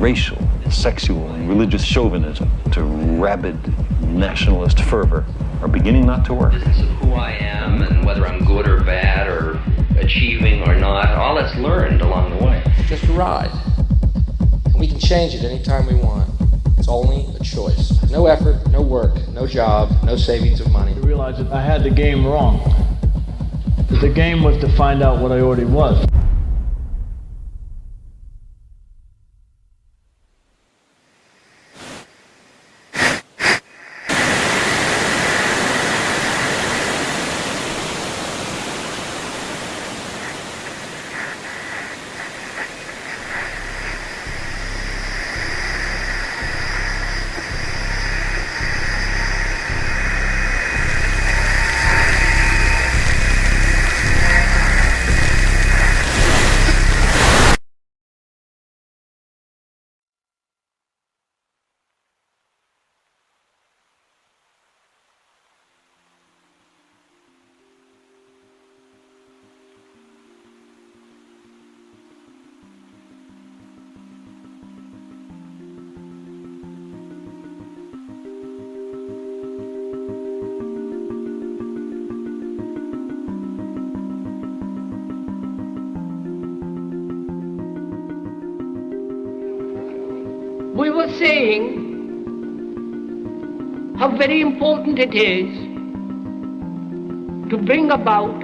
racial, sexual, and religious chauvinism to rabid nationalist fervor are beginning not to work. Business of who I am and whether I'm good or bad or achieving or not, all that's learned along the way. Just a ride. And we can change it anytime we want. It's only a choice. No effort, no work, no job, no savings of money. I realized that I had the game wrong. That the game was to find out what I already was. We were saying how very important it is to bring about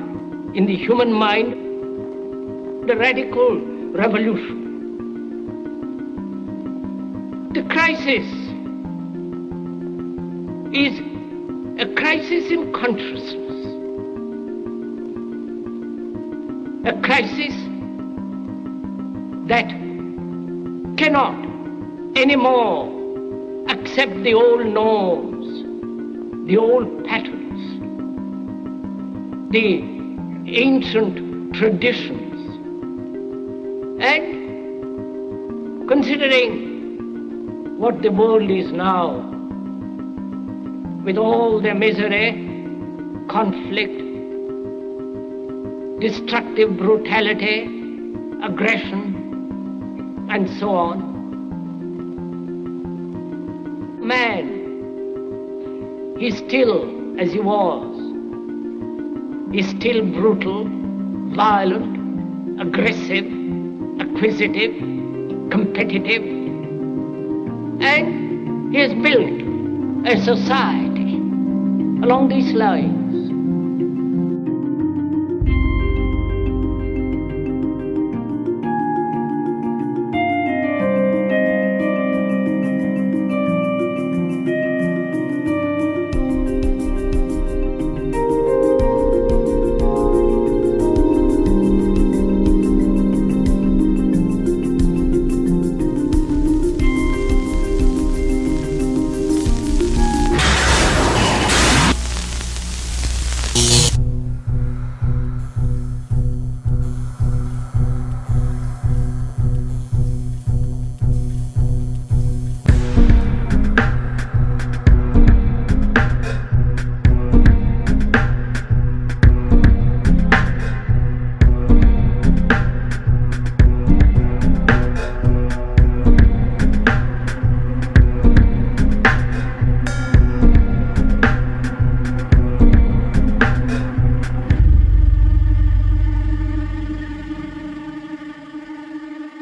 in the human mind the radical revolution. The crisis is a crisis in consciousness, a crisis that cannot anymore accept the old norms, the old patterns, the ancient traditions. And considering what the world is now, with all the misery, conflict, destructive brutality, aggression, and so on, man is still as he was. Is still brutal, violent, aggressive, acquisitive, competitive, and he has built a society along these lines.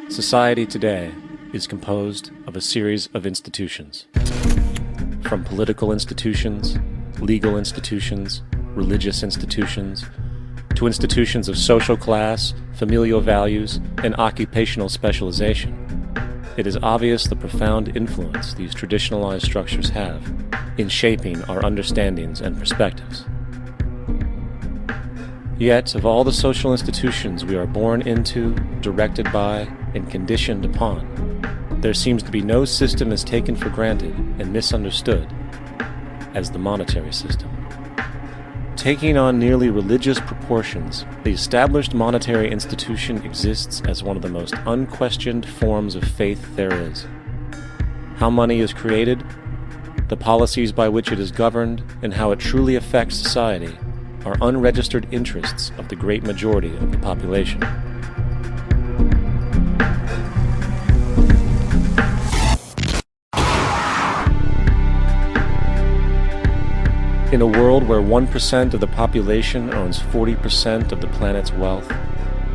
Society today is composed of a series of institutions. From political institutions, legal institutions, religious institutions, to institutions of social class, familial values, and occupational specialization. It is obvious the profound influence these traditionalized structures have in shaping our understandings and perspectives. Yet, of all the social institutions we are born into, directed by, and conditioned upon, there seems to be no system as taken for granted and misunderstood as the monetary system. Taking on nearly religious proportions, the established monetary institution exists as one of the most unquestioned forms of faith there is. How money is created, the policies by which it is governed, and how it truly affects society are unregistered interests of the great majority of the population. In a world where 1% of the population owns 40% of the planet's wealth,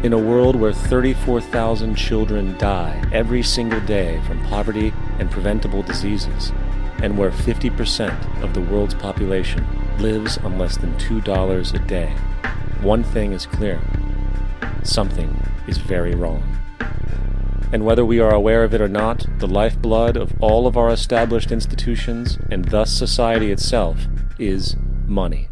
in a world where 34,000 children die every single day from poverty and preventable diseases, and where 50% of the world's population lives on less than $2 a day, one thing is clear: something is very wrong. And whether we are aware of it or not, the lifeblood of all of our established institutions, and thus society itself, is money.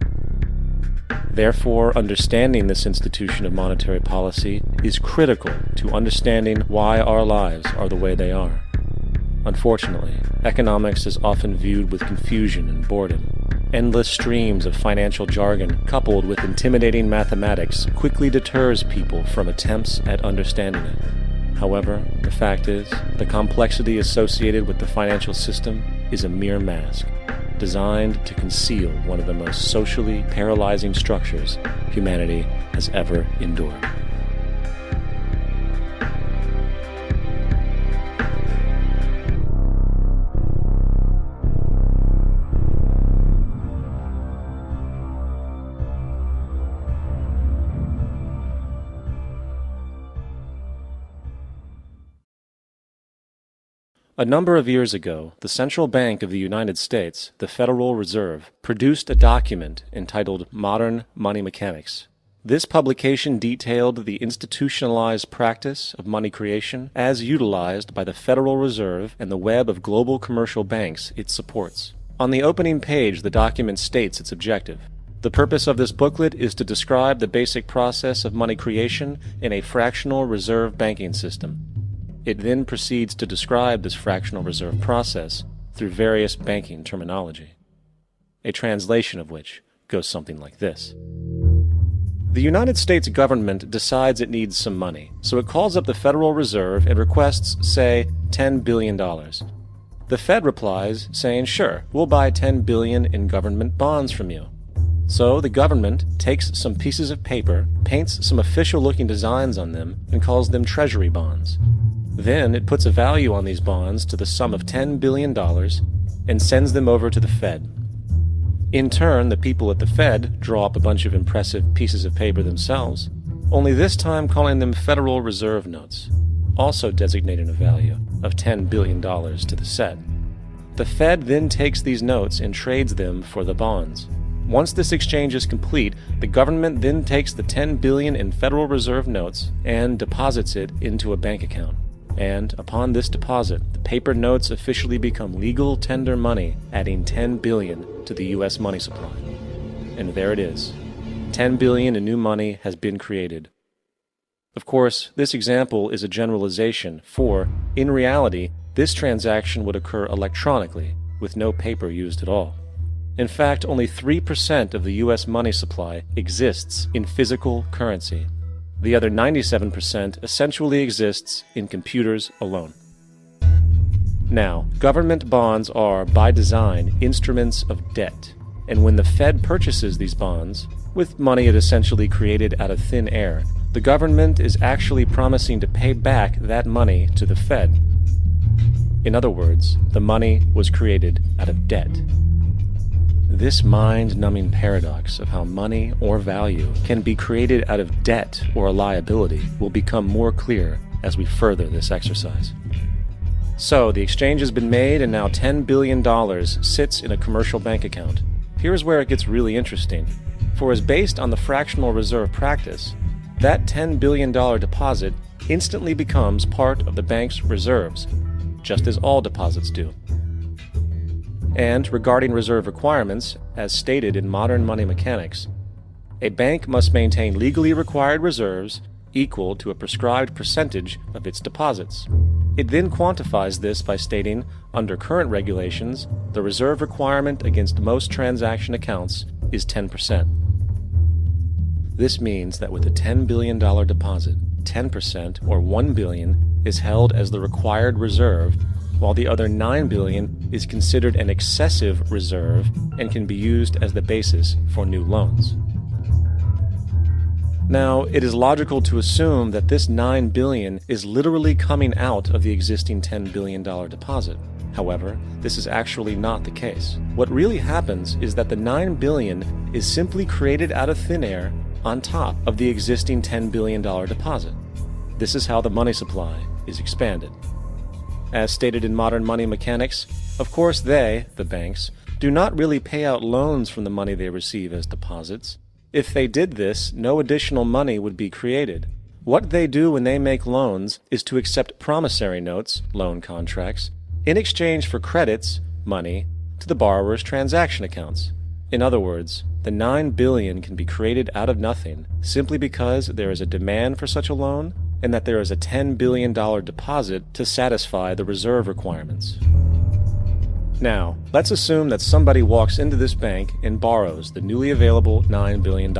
Therefore, understanding this institution of monetary policy is critical to understanding why our lives are the way they are. Unfortunately, economics is often viewed with confusion and boredom. Endless streams of financial jargon coupled with intimidating mathematics quickly deters people from attempts at understanding it. However, the fact is, the complexity associated with the financial system is a mere mask, designed to conceal one of the most socially paralyzing structures humanity has ever endured. A number of years ago, the Central Bank of the United States, the Federal Reserve, produced a document entitled Modern Money Mechanics. This publication detailed the institutionalized practice of money creation as utilized by the Federal Reserve and the web of global commercial banks it supports. On the opening page, the document states its objective. The purpose of this booklet is to describe the basic process of money creation in a fractional reserve banking system. It then proceeds to describe this fractional reserve process through various banking terminology, a translation of which goes something like this. The United States government decides it needs some money, so it calls up the Federal Reserve and requests, say, $10 billion. The Fed replies, saying, sure, we'll buy $10 billion in government bonds from you. So the government takes some pieces of paper, paints some official-looking designs on them, and calls them treasury bonds. Then it puts a value on these bonds to the sum of $10 billion and sends them over to the Fed. In turn, the people at the Fed draw up a bunch of impressive pieces of paper themselves, only this time calling them Federal Reserve notes, also designating a value of $10 billion to the set. The Fed then takes these notes and trades them for the bonds. Once this exchange is complete, the government then takes the $10 billion in Federal Reserve notes and deposits it into a bank account. And upon this deposit, the paper notes officially become legal tender money, adding $10 billion to the U.S. money supply. And there it is. $10 billion in new money has been created. Of course, this example is a generalization, for, in reality, this transaction would occur electronically, with no paper used at all. In fact, only 3% of the U.S. money supply exists in physical currency. The other 97% essentially exists in computers alone. Now, government bonds are, by design, instruments of debt, and when the Fed purchases these bonds, with money it essentially created out of thin air, the government is actually promising to pay back that money to the Fed. In other words, the money was created out of debt. This mind-numbing paradox of how money or value can be created out of debt or a liability will become more clear as we further this exercise. So, the exchange has been made and now $10 billion sits in a commercial bank account. Here's where it gets really interesting. For as based on the fractional reserve practice, that $10 billion deposit instantly becomes part of the bank's reserves, just as all deposits do. And regarding reserve requirements, as stated in Modern Money Mechanics, a bank must maintain legally required reserves equal to a prescribed percentage of its deposits. It then quantifies this by stating, under current regulations, the reserve requirement against most transaction accounts is 10%. This means that with a $10 billion deposit, 10%, or $1 billion, is held as the required reserve, while the other $9 billion is considered an excessive reserve and can be used as the basis for new loans. Now, it is logical to assume that this $9 billion is literally coming out of the existing $10 billion deposit. However, this is actually not the case. What really happens is that the $9 billion is simply created out of thin air on top of the existing $10 billion deposit. This is how the money supply is expanded. As stated in modern money mechanics, of course they, the banks, do not really pay out loans from the money they receive as deposits. If they did this, no additional money would be created. What they do when they make loans is to accept promissory notes, loan contracts, in exchange for credits, money, to the borrower's transaction accounts. In other words, the $9 billion can be created out of nothing simply because there is a demand for such a loan and that there is a $10 billion deposit to satisfy the reserve requirements. Now, let's assume that somebody walks into this bank and borrows the newly available $9 billion.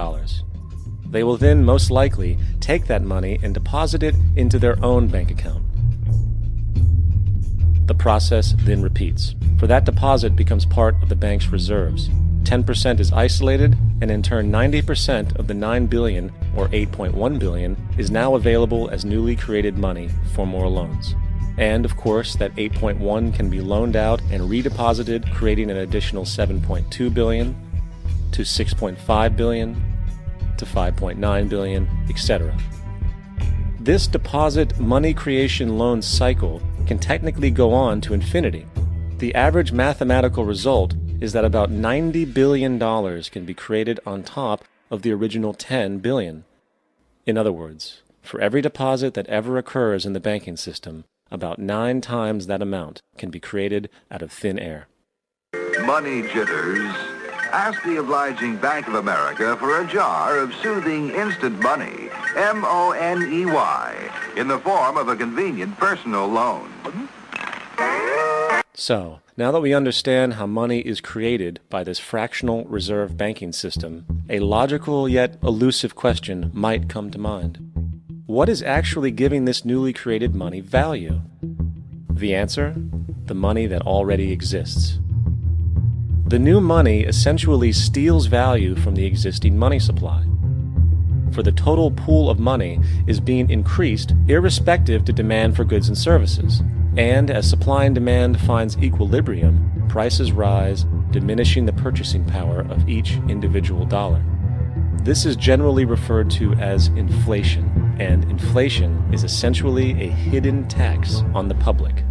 They will then most likely take that money and deposit it into their own bank account. The process then repeats, for that deposit becomes part of the bank's reserves. 10% is isolated, and in turn 90% of the $9 billion, or $8.1 billion, is now available as newly created money for more loans. And, of course, that 8.1 can be loaned out and redeposited, creating an additional 7.2 billion, to 6.5 billion, to 5.9 billion, etc. This deposit money creation loan cycle can technically go on to infinity. The average mathematical result is that about $90 billion can be created on top of the original $10 billion. In other words, for every deposit that ever occurs in the banking system, about 9 times that amount can be created out of thin air. Money jitters. Ask the obliging Bank of America for a jar of soothing instant money, M-O-N-E-Y, in the form of a convenient personal loan. So, now that we understand how money is created by this fractional reserve banking system, a logical yet elusive question might come to mind. What is actually giving this newly created money value? The answer? The money that already exists. The new money essentially steals value from the existing money supply. For the total pool of money is being increased irrespective to demand for goods and services. And as supply and demand finds equilibrium, prices rise, diminishing the purchasing power of each individual dollar. This is generally referred to as inflation, and inflation is essentially a hidden tax on the public.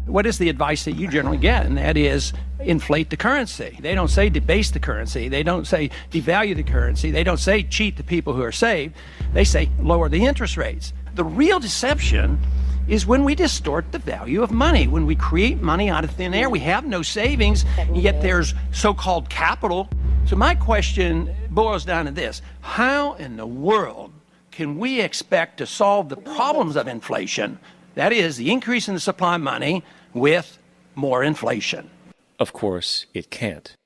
What is the advice that you generally get? And that is inflate the currency. They don't say debase the currency. They don't say devalue the currency. They don't say cheat the people who are saved. They say lower the interest rates. The real deception is when we distort the value of money. When we create money out of thin air, we have no savings, and yet there's so-called capital. So my question boils down to this: how in the world can we expect to solve the problems of inflation, that is, the increase in the supply of money, with more inflation? Of course, it can't.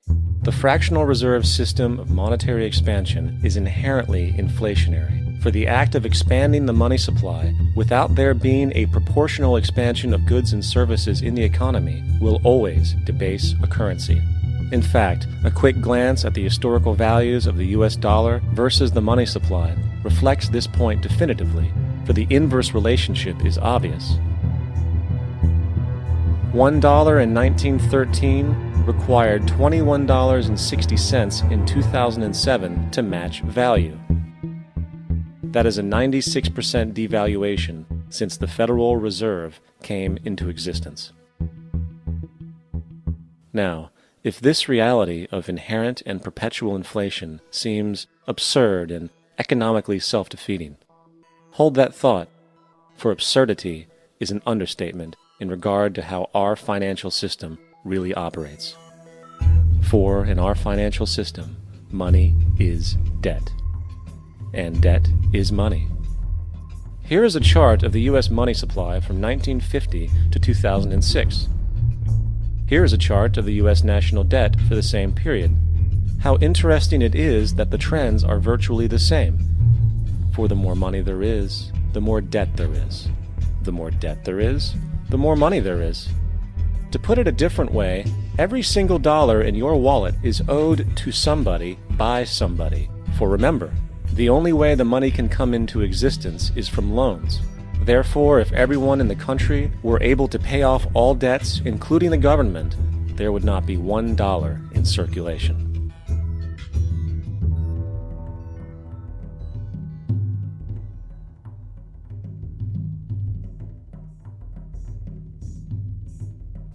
The fractional reserve system of monetary expansion is inherently inflationary. For the act of expanding the money supply, without there being a proportional expansion of goods and services in the economy, will always debase a currency. In fact, a quick glance at the historical values of the US dollar versus the money supply reflects this point definitively, for the inverse relationship is obvious. $1 in 1913 required $21.60 in 2007 to match value. That is a 96% devaluation since the Federal Reserve came into existence. Now, if this reality of inherent and perpetual inflation seems absurd and economically self-defeating, hold that thought, for absurdity is an understatement in regard to how our financial system really operates. For in our financial system, money is debt. And debt is money. Here is a chart of the U.S. money supply from 1950 to 2006. Here is a chart of the U.S. national debt for the same period. How interesting it is that the trends are virtually the same. For the more money there is, the more debt there is. The more debt there is, the more money there is. To put it a different way, every single dollar in your wallet is owed to somebody by somebody. For remember, the only way the money can come into existence is from loans. Therefore, if everyone in the country were able to pay off all debts, including the government, there would not be $1 in circulation.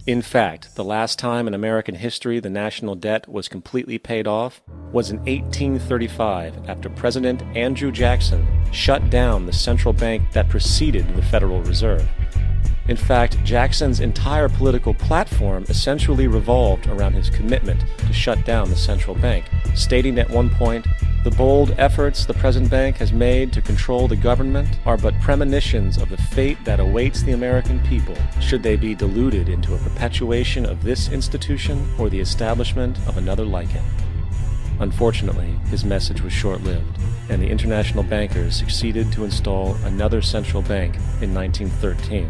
In fact, the last time in American history the national debt was completely paid off was in 1835 after President Andrew Jackson shut down the central bank that preceded the Federal Reserve. In fact, Jackson's entire political platform essentially revolved around his commitment to shut down the central bank, stating at one point, "The bold efforts the present bank has made to control the government are but premonitions of the fate that awaits the American people should they be deluded into a perpetuation of this institution or the establishment of another like it." Unfortunately, his message was short-lived, and the international bankers succeeded to install another central bank in 1913,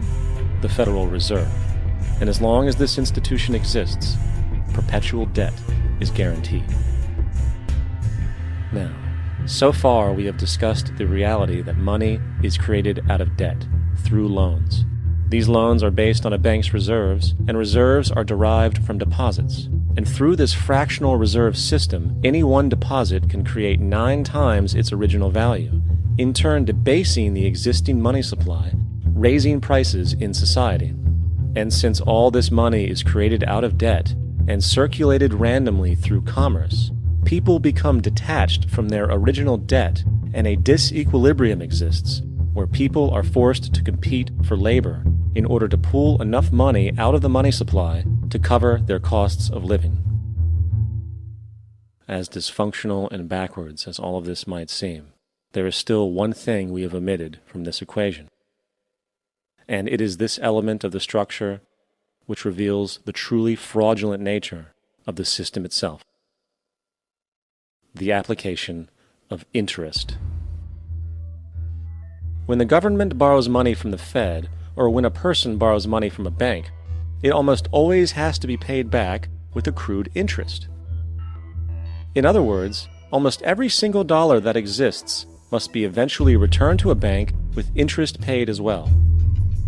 the Federal Reserve. And as long as this institution exists, perpetual debt is guaranteed. Now, so far we have discussed the reality that money is created out of debt, through loans. These loans are based on a bank's reserves, and reserves are derived from deposits. And through this fractional reserve system, any one deposit can create 9 times its original value, in turn debasing the existing money supply, raising prices in society. And since all this money is created out of debt and circulated randomly through commerce, people become detached from their original debt, and a disequilibrium exists where people are forced to compete for labor in order to pool enough money out of the money supply to cover their costs of living. As dysfunctional and backwards as all of this might seem, there is still one thing we have omitted from this equation. And it is this element of the structure which reveals the truly fraudulent nature of the system itself: the application of interest. When the government borrows money from the Fed, or when a person borrows money from a bank, it almost always has to be paid back with accrued interest. In other words, almost every single dollar that exists must be eventually returned to a bank with interest paid as well.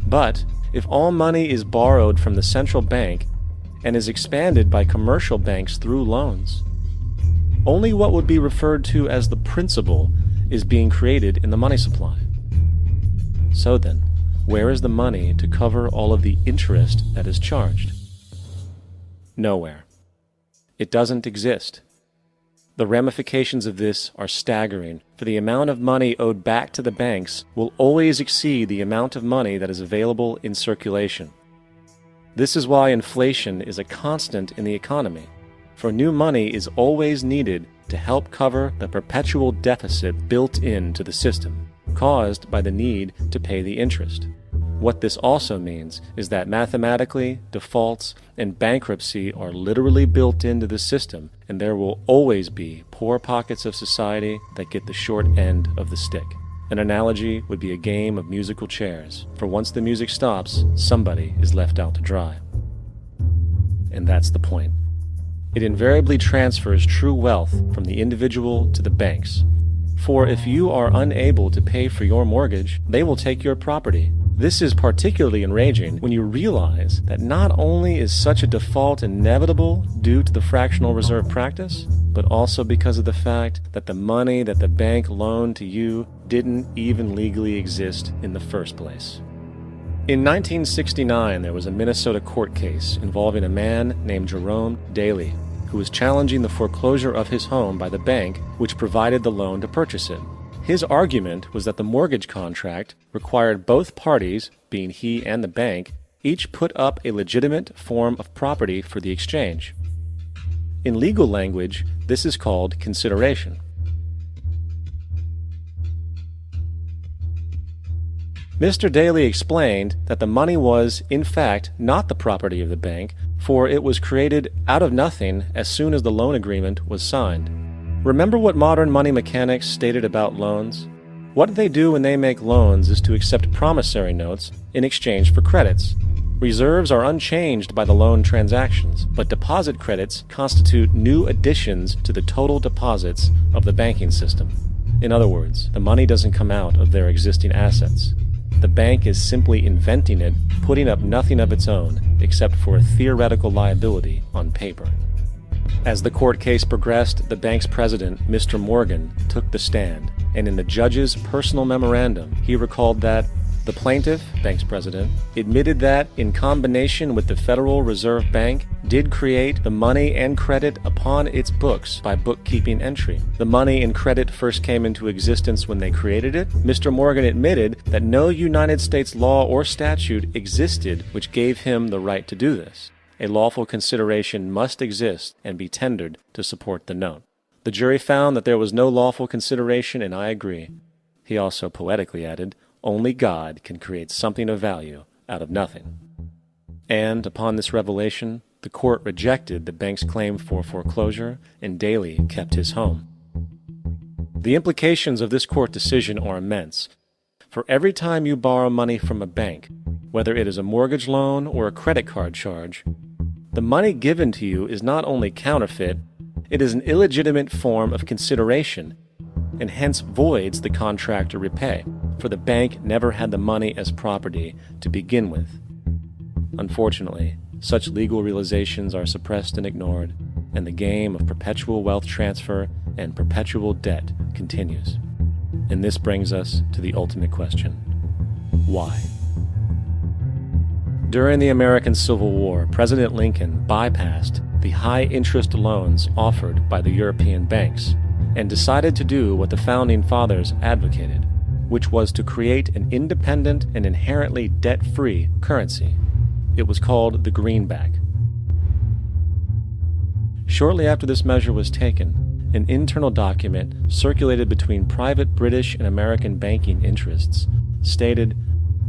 But if all money is borrowed from the central bank and is expanded by commercial banks through loans, only what would be referred to as the principal is being created in the money supply. So then, where is the money to cover all of the interest that is charged? Nowhere. It doesn't exist. The ramifications of this are staggering, for the amount of money owed back to the banks will always exceed the amount of money that is available in circulation. This is why inflation is a constant in the economy, for new money is always needed to help cover the perpetual deficit built into the system, caused by the need to pay the interest. What this also means is that mathematically, defaults and bankruptcy are literally built into the system, and there will always be poor pockets of society that get the short end of the stick. An analogy would be a game of musical chairs, for once the music stops, somebody is left out to dry. And that's the point. It invariably transfers true wealth from the individual to the banks. For if you are unable to pay for your mortgage, they will take your property. This is particularly enraging when you realize that not only is such a default inevitable due to the fractional reserve practice, but also because of the fact that the money that the bank loaned to you didn't even legally exist in the first place. In 1969, there was a Minnesota court case involving a man named Jerome Daly, who was challenging the foreclosure of his home by the bank which provided the loan to purchase it. His argument was that the mortgage contract required both parties, being he and the bank, each put up a legitimate form of property for the exchange. In legal language, this is called consideration. Mr. Daly explained that the money was, in fact, not the property of the bank, for it was created out of nothing as soon as the loan agreement was signed. Remember what modern money mechanics stated about loans? What they do when they make loans is to accept promissory notes in exchange for credits. Reserves are unchanged by the loan transactions, but deposit credits constitute new additions to the total deposits of the banking system. In other words, the money doesn't come out of their existing assets. the bank is simply inventing it, putting up nothing of its own except for a theoretical liability on paper. As the court case progressed, the bank's president, Mr. Morgan, took the stand, and in the judge's personal memorandum, he recalled that the plaintiff, bank's president, admitted that, in combination with the Federal Reserve Bank, did create the money and credit upon its books by bookkeeping entry. The money and credit first came into existence when they created it. Mr. Morgan admitted that no United States law or statute existed which gave him the right to do this. A lawful consideration must exist and be tendered to support the note. The jury found that there was no lawful consideration, and I agree. He also poetically added, "Only God can create something of value out of nothing." And upon this revelation, the court rejected the bank's claim for foreclosure, and Daly kept his home. The implications of this court decision are immense. For every time you borrow money from a bank, whether it is a mortgage loan or a credit card charge, the money given to you is not only counterfeit, it is an illegitimate form of consideration, and hence voids the contract to repay, for the bank never had the money as property to begin with. Unfortunately, such legal realizations are suppressed and ignored, and the game of perpetual wealth transfer and perpetual debt continues. And this brings us to the ultimate question: why? During the American Civil War, President Lincoln bypassed the high-interest loans offered by the European banks and decided to do what the Founding Fathers advocated, which was to create an independent and inherently debt-free currency. It was called the greenback. Shortly after this measure was taken, an internal document circulated between private British and American banking interests stated,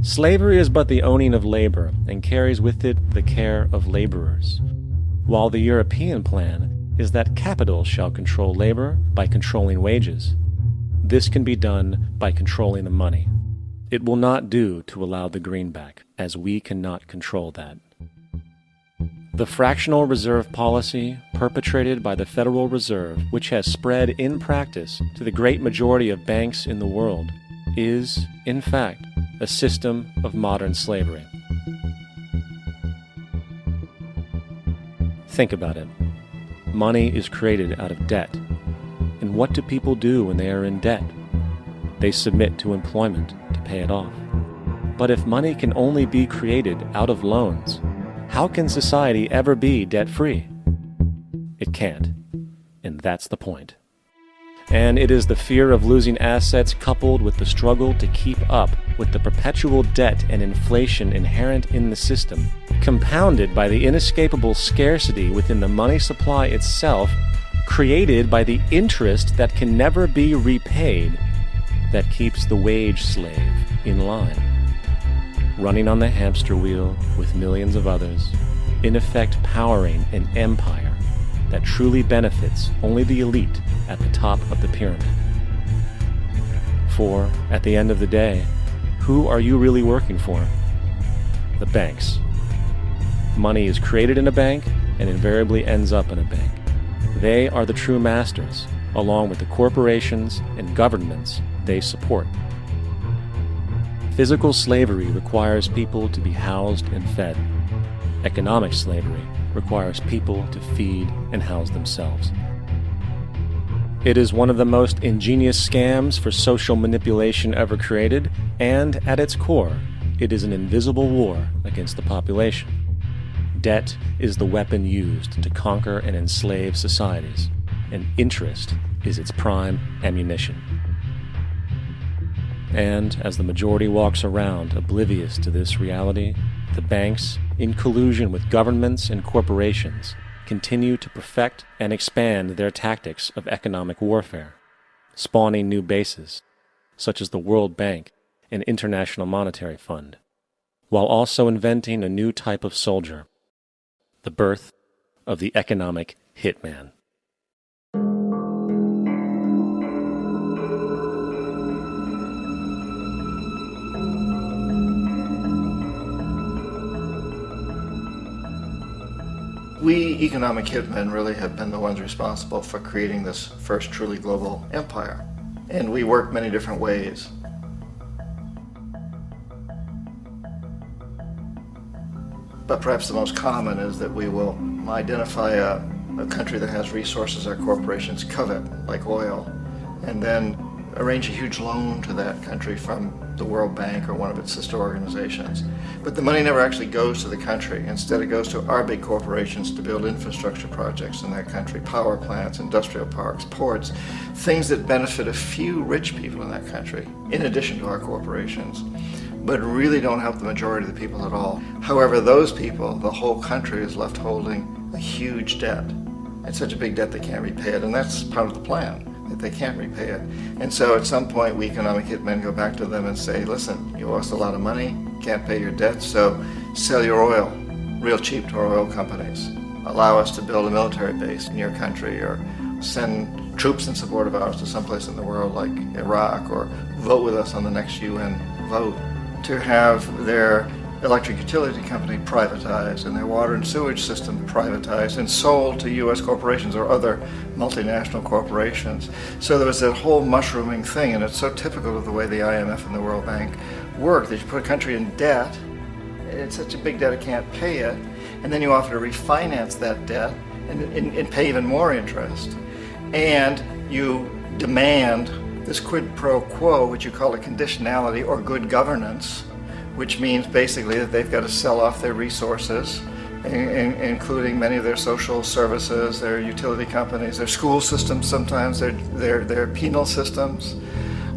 "Slavery is but the owning of labor, and carries with it the care of laborers, while the European plan is that capital shall control labor by controlling wages. This can be done by controlling the money. It will not do to allow the greenback, as we cannot control that." The fractional reserve policy perpetrated by the Federal Reserve, which has spread in practice to the great majority of banks in the world, is, in fact, a system of modern slavery. Think about it. Money is created out of debt. And what do people do when they are in debt? They submit to employment to pay it off. But if money can only be created out of loans, how can society ever be debt-free? It can't. And that's the point. And it is the fear of losing assets coupled with the struggle to keep up with the perpetual debt and inflation inherent in the system, compounded by the inescapable scarcity within the money supply itself, created by the interest that can never be repaid, that keeps the wage slave in line, running on the hamster wheel with millions of others, in effect powering an empire that truly benefits only the elite at the top of the pyramid. For, at the end of the day, who are you really working for? The banks. Money is created in a bank and invariably ends up in a bank. They are the true masters, along with the corporations and governments they support. Physical slavery requires people to be housed and fed. Economic slavery requires people to feed and house themselves. It is one of the most ingenious scams for social manipulation ever created, and at its core, it is an invisible war against the population. Debt is the weapon used to conquer and enslave societies, and interest is its prime ammunition. And as the majority walks around oblivious to this reality, the banks, in collusion with governments and corporations, continue to perfect and expand their tactics of economic warfare, spawning new bases, such as the World Bank and International Monetary Fund, while also inventing a new type of soldier, the birth of the economic hitman. We economic hitmen really have been the ones responsible for creating this first truly global empire. And we work many different ways. But perhaps the most common is that we will identify a country that has resources our corporations covet, like oil, and then arrange a huge loan to that country from the World Bank or one of its sister organizations. But the money never actually goes to the country. Instead, it goes to our big corporations to build infrastructure projects in that country, power plants, industrial parks, ports, things that benefit a few rich people in that country, in addition to our corporations, but really don't help the majority of the people at all. However, those people, the whole country is left holding a huge debt. It's such a big debt they can't repay it, and that's part of the plan, that they can't repay it. And so at some point, we economic hitmen go back to them and say, listen, you owe us a lot of money, can't pay your debt, so sell your oil real cheap to our oil companies. Allow us to build a military base in your country, or send troops in support of ours to someplace in the world like Iraq, or vote with us on the next UN vote. To have their electric utility company privatized and their water and sewage system privatized and sold to U.S. corporations or other multinational corporations. So there was that whole mushrooming thing, and it's so typical of the way the IMF and the World Bank work, that you put a country in debt, it's such a big debt it can't pay it, and then you offer to refinance that debt and pay even more interest. And you demand this quid pro quo, which you call a conditionality or good governance, which means basically that they've got to sell off their resources, including many of their social services, their utility companies, their school systems sometimes, their penal systems,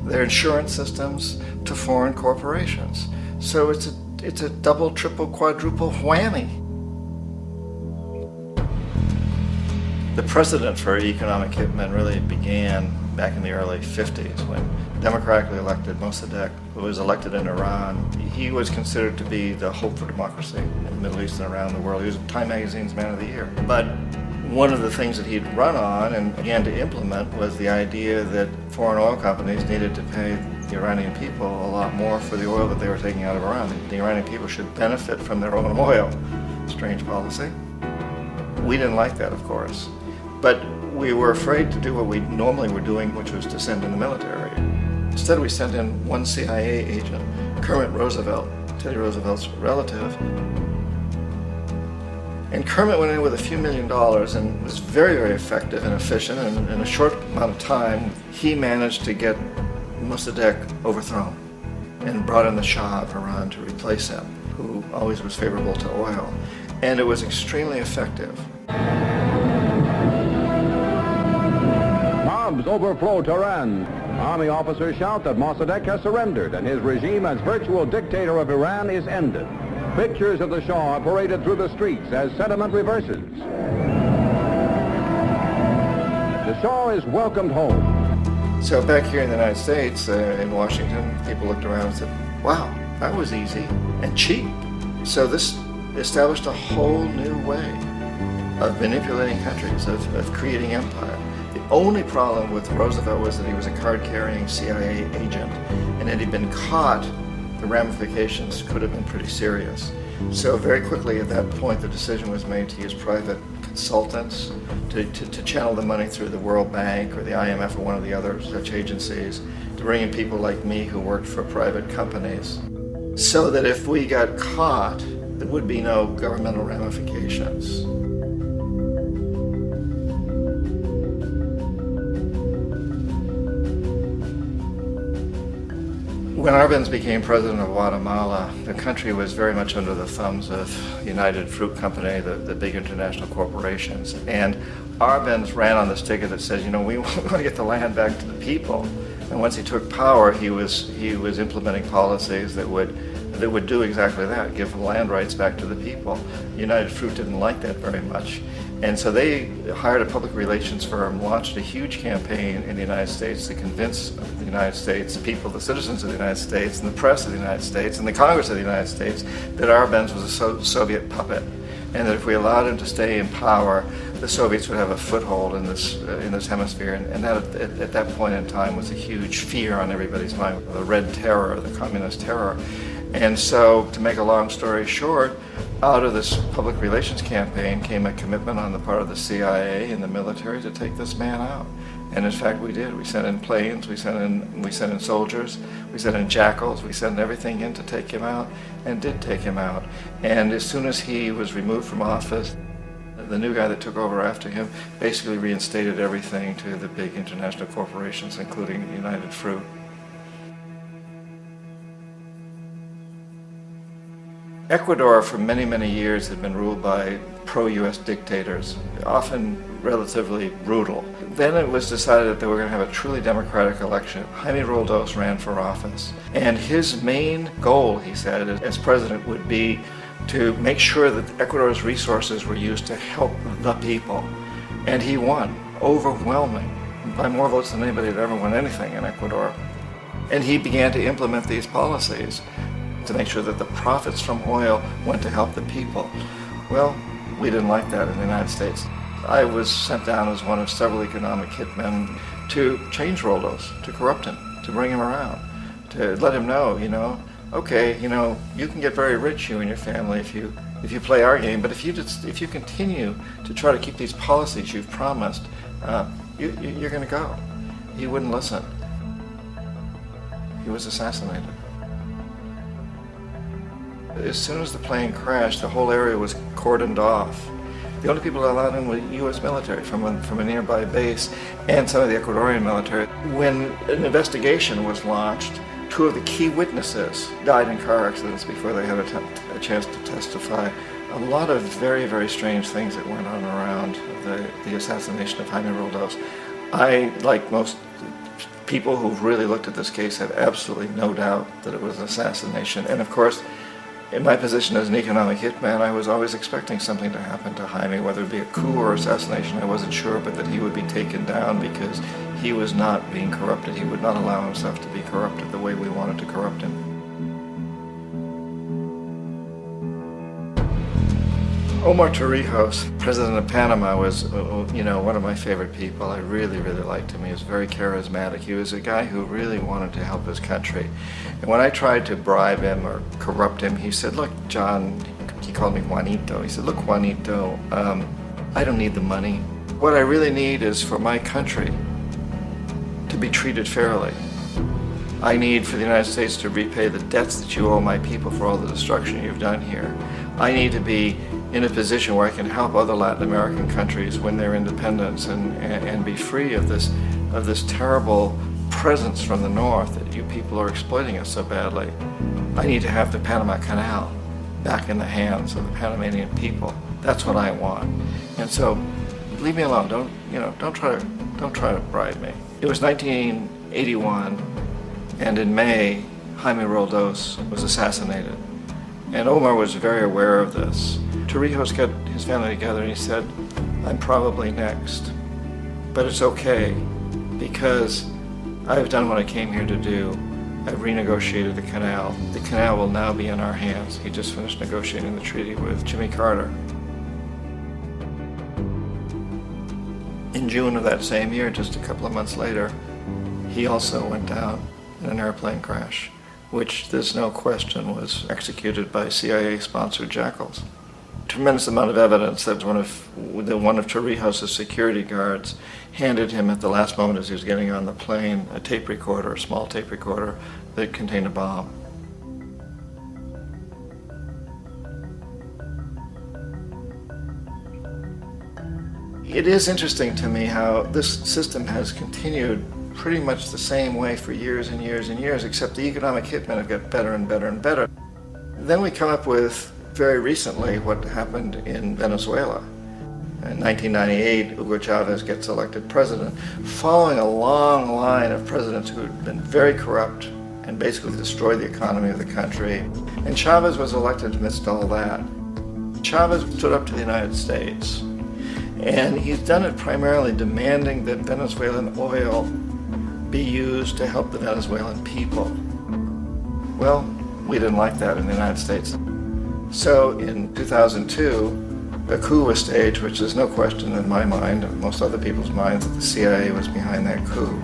their insurance systems, to foreign corporations. So it's a double, triple, quadruple whammy. The precedent for economic hitmen really began back in the early 50s when democratically elected Mossadegh, who was elected in Iran, he was considered to be the hope for democracy in the Middle East and around the world. He was Time Magazine's Man of the Year. But one of the things that he'd run on and began to implement was the idea that foreign oil companies needed to pay the Iranian people a lot more for the oil that they were taking out of Iran. The Iranian people should benefit from their own oil. Strange policy. We didn't like that, of course. But we were afraid to do what we normally were doing, which was to send in the military. Instead, we sent in one CIA agent, Kermit Roosevelt, Teddy Roosevelt's relative. And Kermit went in with a few $1 million and was very, very effective and efficient. And in a short amount of time, he managed to get Mossadegh overthrown and brought in the Shah of Iran to replace him, who always was favorable to oil. And it was extremely effective. Mobs overflow Tehran. Army officers shout that Mossadegh has surrendered and his regime as virtual dictator of Iran is ended. Pictures of the Shah are paraded through the streets as sentiment reverses. The Shah is welcomed home. So back here in the United States, in Washington, people looked around and said, wow, that was easy and cheap. So this established a whole new way of manipulating countries, of creating empire. The only problem with Roosevelt was that he was a card-carrying CIA agent, and had he been caught, the ramifications could have been pretty serious. So very quickly at that point, the decision was made to use private consultants to channel the money through the World Bank or the IMF or one of the other such agencies, to bring in people like me who worked for private companies, so that if we got caught, there would be no governmental ramifications. When Arbenz became president of Guatemala, the country was very much under the thumbs of United Fruit Company, the big international corporations. And Arbenz ran on this ticket that says, we want to get the land back to the people. And once he took power, he was implementing policies that would do exactly that, give land rights back to the people. United Fruit didn't like that very much. And so they hired a public relations firm, launched a huge campaign in the United States to convince the United States people, the citizens of the United States, and the press of the United States, and the Congress of the United States, that Arbenz was a Soviet puppet, and that if we allowed him to stay in power, the Soviets would have a foothold in this hemisphere. And that, at that point in time, was a huge fear on everybody's mind, the Red Terror, the Communist Terror. And so, to make a long story short, out of this public relations campaign came a commitment on the part of the CIA and the military to take this man out. And in fact, we did. We sent in planes, we sent in soldiers, we sent in jackals, we sent everything in to take him out, and did take him out. And as soon as he was removed from office, the new guy that took over after him basically reinstated everything to the big international corporations, including United Fruit. Ecuador for many, many years had been ruled by pro-US dictators, often relatively brutal. Then it was decided that they were going to have a truly democratic election. Jaime Roldos ran for office, and his main goal, he said, as president would be to make sure that Ecuador's resources were used to help the people. And he won, overwhelming, by more votes than anybody had ever won anything in Ecuador. And he began to implement these policies to make sure that the profits from oil went to help the people. Well, we didn't like that in the United States. I was sent down as one of several economic hitmen to change Roldos, to corrupt him, to bring him around, to let him know, okay, you can get very rich, you and your family, if you play our game, but if you continue to try to keep these policies you've promised, you're going to go. He wouldn't listen. He was assassinated. As soon as the plane crashed, the whole area was cordoned off. The only people allowed in were U.S. military from a nearby base and some of the Ecuadorian military. When an investigation was launched, two of the key witnesses died in car accidents before they had a chance to testify. A lot of very, very strange things that went on around the assassination of Jaime Roldos. I, like most people who've really looked at this case, have absolutely no doubt that it was an assassination. And of course, in my position as an economic hitman, I was always expecting something to happen to Jaime, whether it be a coup or assassination, I wasn't sure, but that he would be taken down because he was not being corrupted. He would not allow himself to be corrupted the way we wanted to corrupt him. Omar Torrijos, president of Panama, was one of my favorite people. I really, really liked him. He was very charismatic. He was a guy who really wanted to help his country. And when I tried to bribe him or corrupt him, he said, look, John, he called me Juanito. He said, look, Juanito, I don't need the money. What I really need is for my country to be treated fairly. I need for the United States to repay the debts that you owe my people for all the destruction you've done here. I need to be in a position where I can help other Latin American countries win their independence and be free of this terrible presence from the north that you people are exploiting us so badly. I need to have the Panama Canal back in the hands of the Panamanian people. That's what I want. And so, leave me alone. Don't try to bribe me. It was 1981, and in May, Jaime Roldos was assassinated. And Omar was very aware of this. Torrijos got his family together and he said, I'm probably next, but it's okay because I've done what I came here to do. I've renegotiated the canal. The canal will now be in our hands. He just finished negotiating the treaty with Jimmy Carter. In June of that same year, just a couple of months later, he also went down in an airplane crash, which there's no question was executed by CIA-sponsored jackals. Tremendous amount of evidence that one of Torrijos' security guards handed him at the last moment as he was getting on the plane a tape recorder, a small tape recorder that contained a bomb. It is interesting to me how this system has continued pretty much the same way for years and years and years, except the economic hitmen have got better and better and better. Then we come up with, very recently, what happened in Venezuela. In 1998, Hugo Chavez gets elected president, following a long line of presidents who had been very corrupt and basically destroyed the economy of the country. And Chavez was elected amidst all that. Chavez stood up to the United States, and he's done it primarily demanding that Venezuelan oil be used to help the Venezuelan people. Well, we didn't like that in the United States. So in 2002, a coup was staged, which there's no question in my mind, and most other people's minds, that the CIA was behind that coup.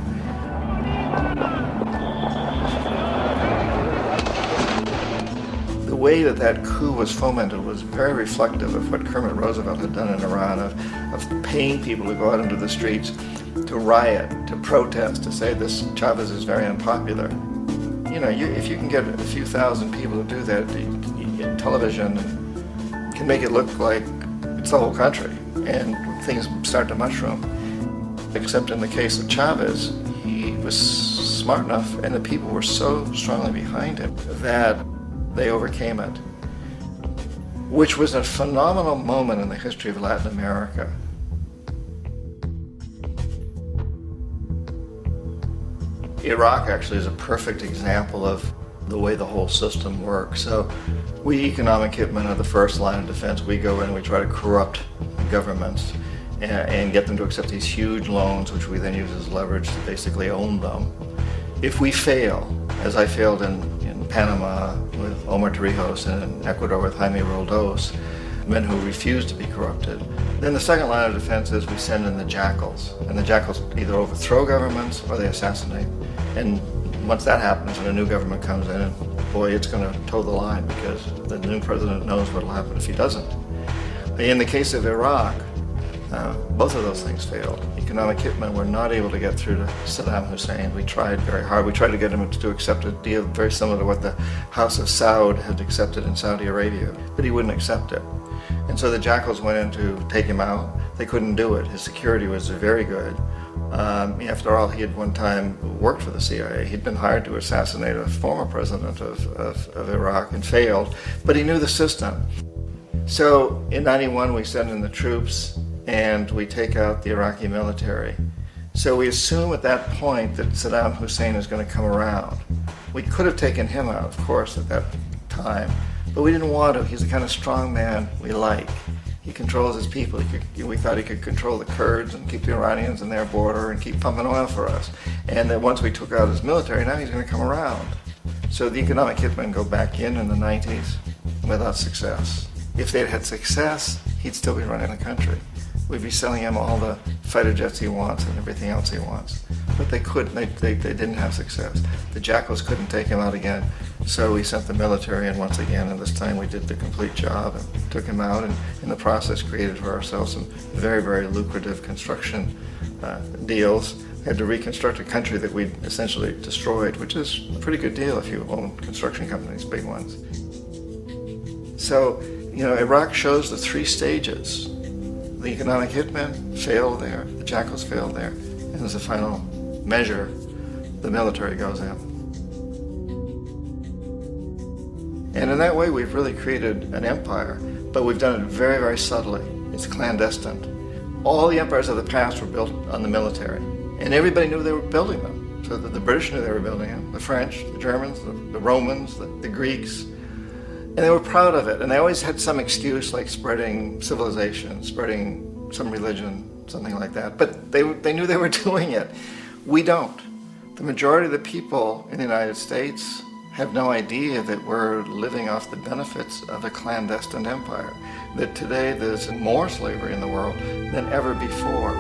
way that that coup was fomented was very reflective of what Kermit Roosevelt had done in Iran, of paying people to go out into the streets, to riot, to protest, to say this Chavez is very unpopular. You know, if you can get a few thousand people to do that, television can make it look like it's the whole country, and things start to mushroom. Except in the case of Chavez, he was smart enough, and the people were so strongly behind him that they overcame it, which was a phenomenal moment in the history of Latin America. Iraq actually is a perfect example of the way the whole system works. So we economic hitmen are the first line of defense. We go in, we try to corrupt governments and get them to accept these huge loans, which we then use as leverage to basically own them. If we fail, as I failed in Panama with Omar Torrijos and in Ecuador with Jaime Roldos, men who refused to be corrupted, then the second line of defense is we send in the jackals. And the jackals either overthrow governments or they assassinate. And once that happens and a new government comes in, and boy, it's going to toe the line because the new president knows what will happen if he doesn't. In the case of Iraq, both of those things failed. Economic hitmen were not able to get through to Saddam Hussein. We tried very hard. We tried to get him to accept a deal very similar to what the House of Saud had accepted in Saudi Arabia, but he wouldn't accept it. And so the jackals went in to take him out. They couldn't do it. His security was very good. After all, he had one time worked for the CIA. He'd been hired to assassinate a former president of Iraq and failed, but he knew the system. So in '91, we send in the troops and we take out the Iraqi military. So we assume at that point that Saddam Hussein is going to come around. We could have taken him out, of course, at that time, but we didn't want to. He's the kind of strong man we like. He controls his people. We thought he could control the Kurds and keep the Iranians in their border and keep pumping oil for us. And then once we took out his military, now he's going to come around. So the economic hitmen go back in the 90s without success. If they'd had success, he'd still be running the country. We'd be selling him all the fighter jets he wants and everything else he wants. But they couldn't, they didn't have success. The jackals couldn't take him out again, so we sent the military in once again, and this time we did the complete job and took him out, and in the process created for ourselves some very, very lucrative construction deals. We had to reconstruct a country that we'd essentially destroyed, which is a pretty good deal if you own construction companies, big ones. So, you know, Iraq shows the three stages. The economic hitmen failed there, the jackals failed there, and as a final measure, the military goes in. And in that way, we've really created an empire, but we've done it very, very subtly. It's clandestine. All the empires of the past were built on the military, and everybody knew they were building them. So the British knew they were building them, the French, the Germans, the Romans, the Greeks. And they were proud of it, and they always had some excuse like spreading civilization, spreading some religion, something like that. But they knew they were doing it. We don't. The majority of the people in the United States have no idea that we're living off the benefits of a clandestine empire, that today there's more slavery in the world than ever before.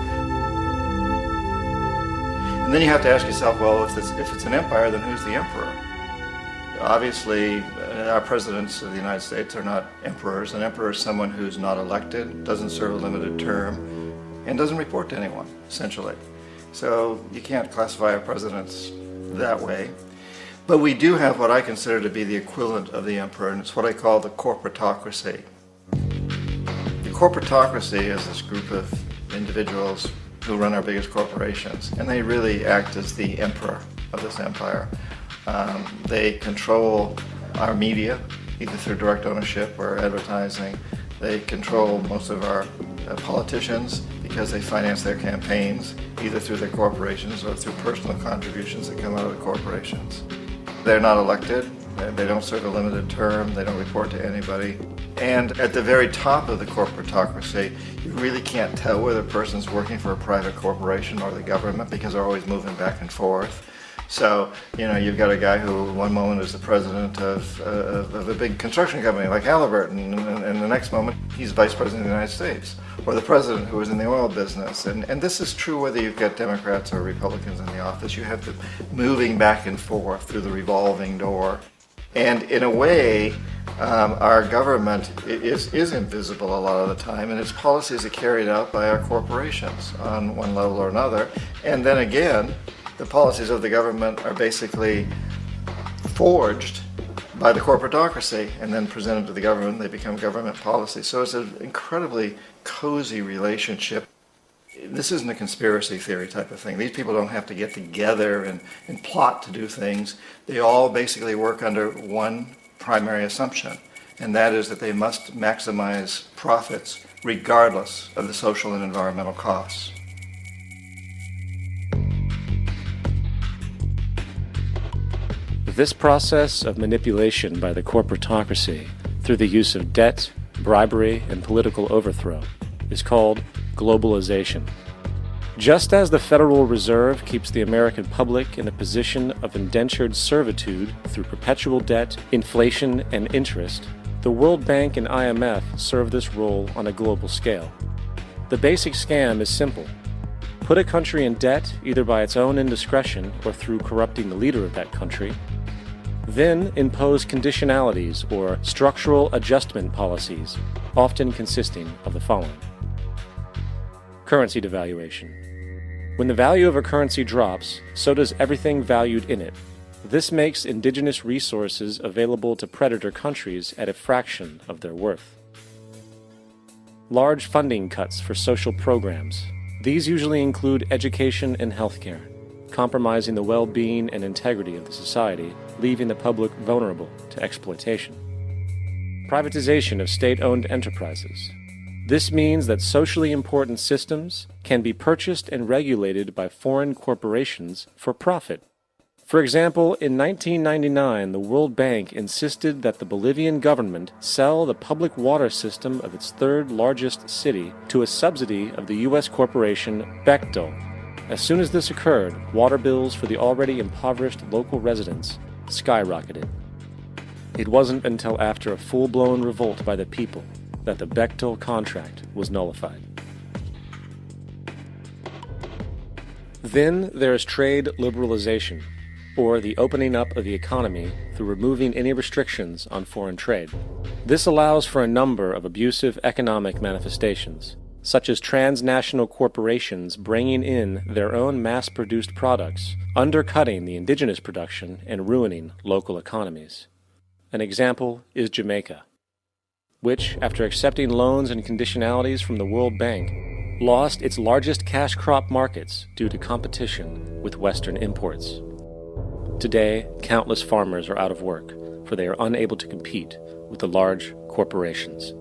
And then you have to ask yourself, well, if it's an empire, then who's the emperor? Obviously, our presidents of the United States are not emperors. An emperor is someone who's not elected, doesn't serve a limited term, and doesn't report to anyone, essentially. So you can't classify our presidents that way. But we do have what I consider to be the equivalent of the emperor, and it's what I call the corporatocracy. The corporatocracy is this group of individuals who run our biggest corporations, and they really act as the emperor of this empire. They control our media, either through direct ownership or advertising. They control most of our politicians because they finance their campaigns, either through their corporations or through personal contributions that come out of the corporations. They're not elected, they don't serve a limited term, they don't report to anybody. And at the very top of the corporatocracy, you really can't tell whether a person's working for a private corporation or the government because they're always moving back and forth. So, you know, you've got a guy who one moment is the president of a big construction company like Halliburton, and the next moment he's vice president of the United States, or the president who is in the oil business. And this is true whether you've got Democrats or Republicans in the office. You have them moving back and forth through the revolving door. And in a way, Our government is invisible a lot of the time, and its policies are carried out by our corporations on one level or another. And then again, the policies of the government are basically forged by the corporatocracy and then presented to the government. They become government policy. So it's an incredibly cozy relationship. This isn't a conspiracy theory type of thing. These people don't have to get together and plot to do things. They all basically work under one primary assumption, and that is that they must maximize profits regardless of the social and environmental costs. This process of manipulation by the corporatocracy through the use of debt, bribery, and political overthrow is called globalization. Just as the Federal Reserve keeps the American public in a position of indentured servitude through perpetual debt, inflation, and interest, the World Bank and IMF serve this role on a global scale. The basic scam is simple. Put a country in debt either by its own indiscretion or through corrupting the leader of that country, then impose conditionalities or structural adjustment policies, often consisting of the following. Currency devaluation. When the value of a currency drops, so does everything valued in it. This makes indigenous resources available to predator countries at a fraction of their worth. Large funding cuts for social programs. These usually include education and healthcare, compromising the well-being and integrity of the society, leaving the public vulnerable to exploitation. Privatization of state-owned enterprises. This means that socially important systems can be purchased and regulated by foreign corporations for profit. For example, in 1999, the World Bank insisted that the Bolivian government sell the public water system of its third largest city to a subsidy of the U.S. corporation Bechtel. As soon as this occurred, water bills for the already impoverished local residents skyrocketed. It wasn't until after a full-blown revolt by the people that the Bechtel contract was nullified. Then there is trade liberalization, or the opening up of the economy through removing any restrictions on foreign trade. This allows for a number of abusive economic manifestations, such as transnational corporations bringing in their own mass-produced products, undercutting the indigenous production and ruining local economies. An example is Jamaica, which, after accepting loans and conditionalities from the World Bank, lost its largest cash crop markets due to competition with Western imports. Today, countless farmers are out of work, for they are unable to compete with the large corporations.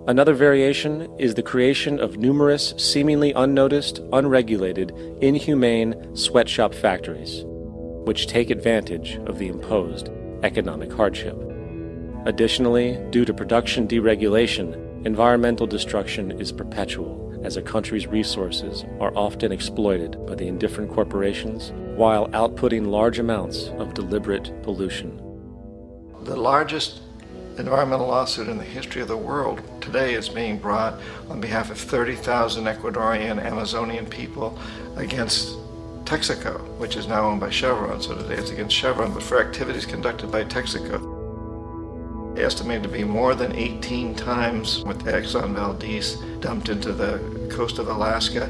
Another variation is the creation of numerous, seemingly unnoticed, unregulated, inhumane sweatshop factories, which take advantage of the imposed economic hardship. Additionally, due to production deregulation, environmental destruction is perpetual, as a country's resources are often exploited by the indifferent corporations while outputting large amounts of deliberate pollution. The largest environmental lawsuit in the history of the world today is being brought on behalf of 30,000 Ecuadorian Amazonian people against Texaco, which is now owned by Chevron. So today it's against Chevron, but for activities conducted by Texaco. Estimated to be more than 18 times what the Exxon Valdez dumped into the coast of Alaska.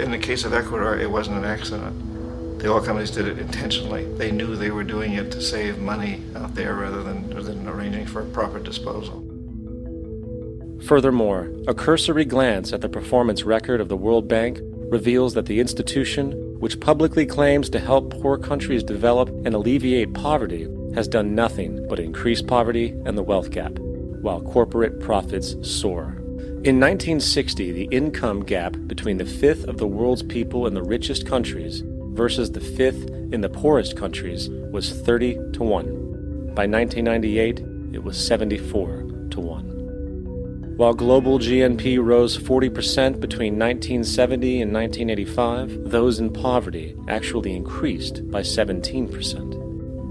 In the case of Ecuador, it wasn't an accident. The oil companies did it intentionally. They knew they were doing it to save money out there rather than arranging for a proper disposal. Furthermore, a cursory glance at the performance record of the World Bank reveals that the institution, which publicly claims to help poor countries develop and alleviate poverty, has done nothing but increase poverty and the wealth gap, while corporate profits soar. In 1960, the income gap between the fifth of the world's people in the richest countries versus the fifth in the poorest countries was 30 to 1. By 1998, it was 74 to 1. While global GNP rose 40% between 1970 and 1985, those in poverty actually increased by 17%.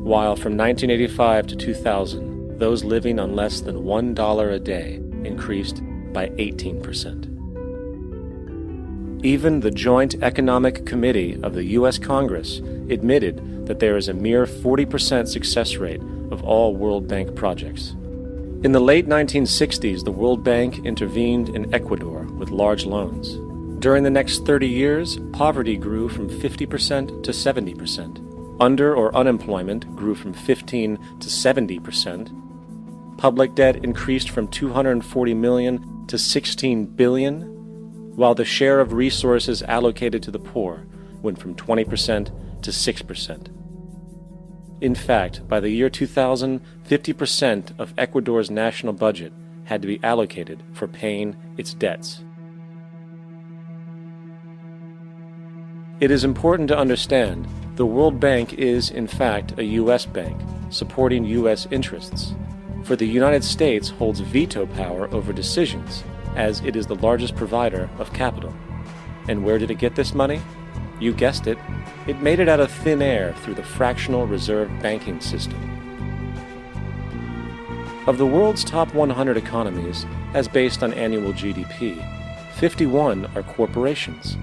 While from 1985 to 2000, those living on less than $1 a day increased by 18%. Even the Joint Economic Committee of the U.S. Congress admitted that there is a mere 40% success rate of all World Bank projects. In the late 1960s, the World Bank intervened in Ecuador with large loans. During the next 30 years, poverty grew from 50% to 70%. Under or unemployment grew from 15 to 70%. Public debt increased from 240 million to 16 billion, while the share of resources allocated to the poor went from 20% to 6%. In fact, by the year 2000, 50% of Ecuador's national budget had to be allocated for paying its debts. It is important to understand the World Bank is, in fact, a U.S. bank, supporting U.S. interests. For the United States holds veto power over decisions, as it is the largest provider of capital. And where did it get this money? You guessed it. It made it out of thin air through the fractional reserve banking system. Of the world's top 100 economies, as based on annual GDP, 51 are corporations,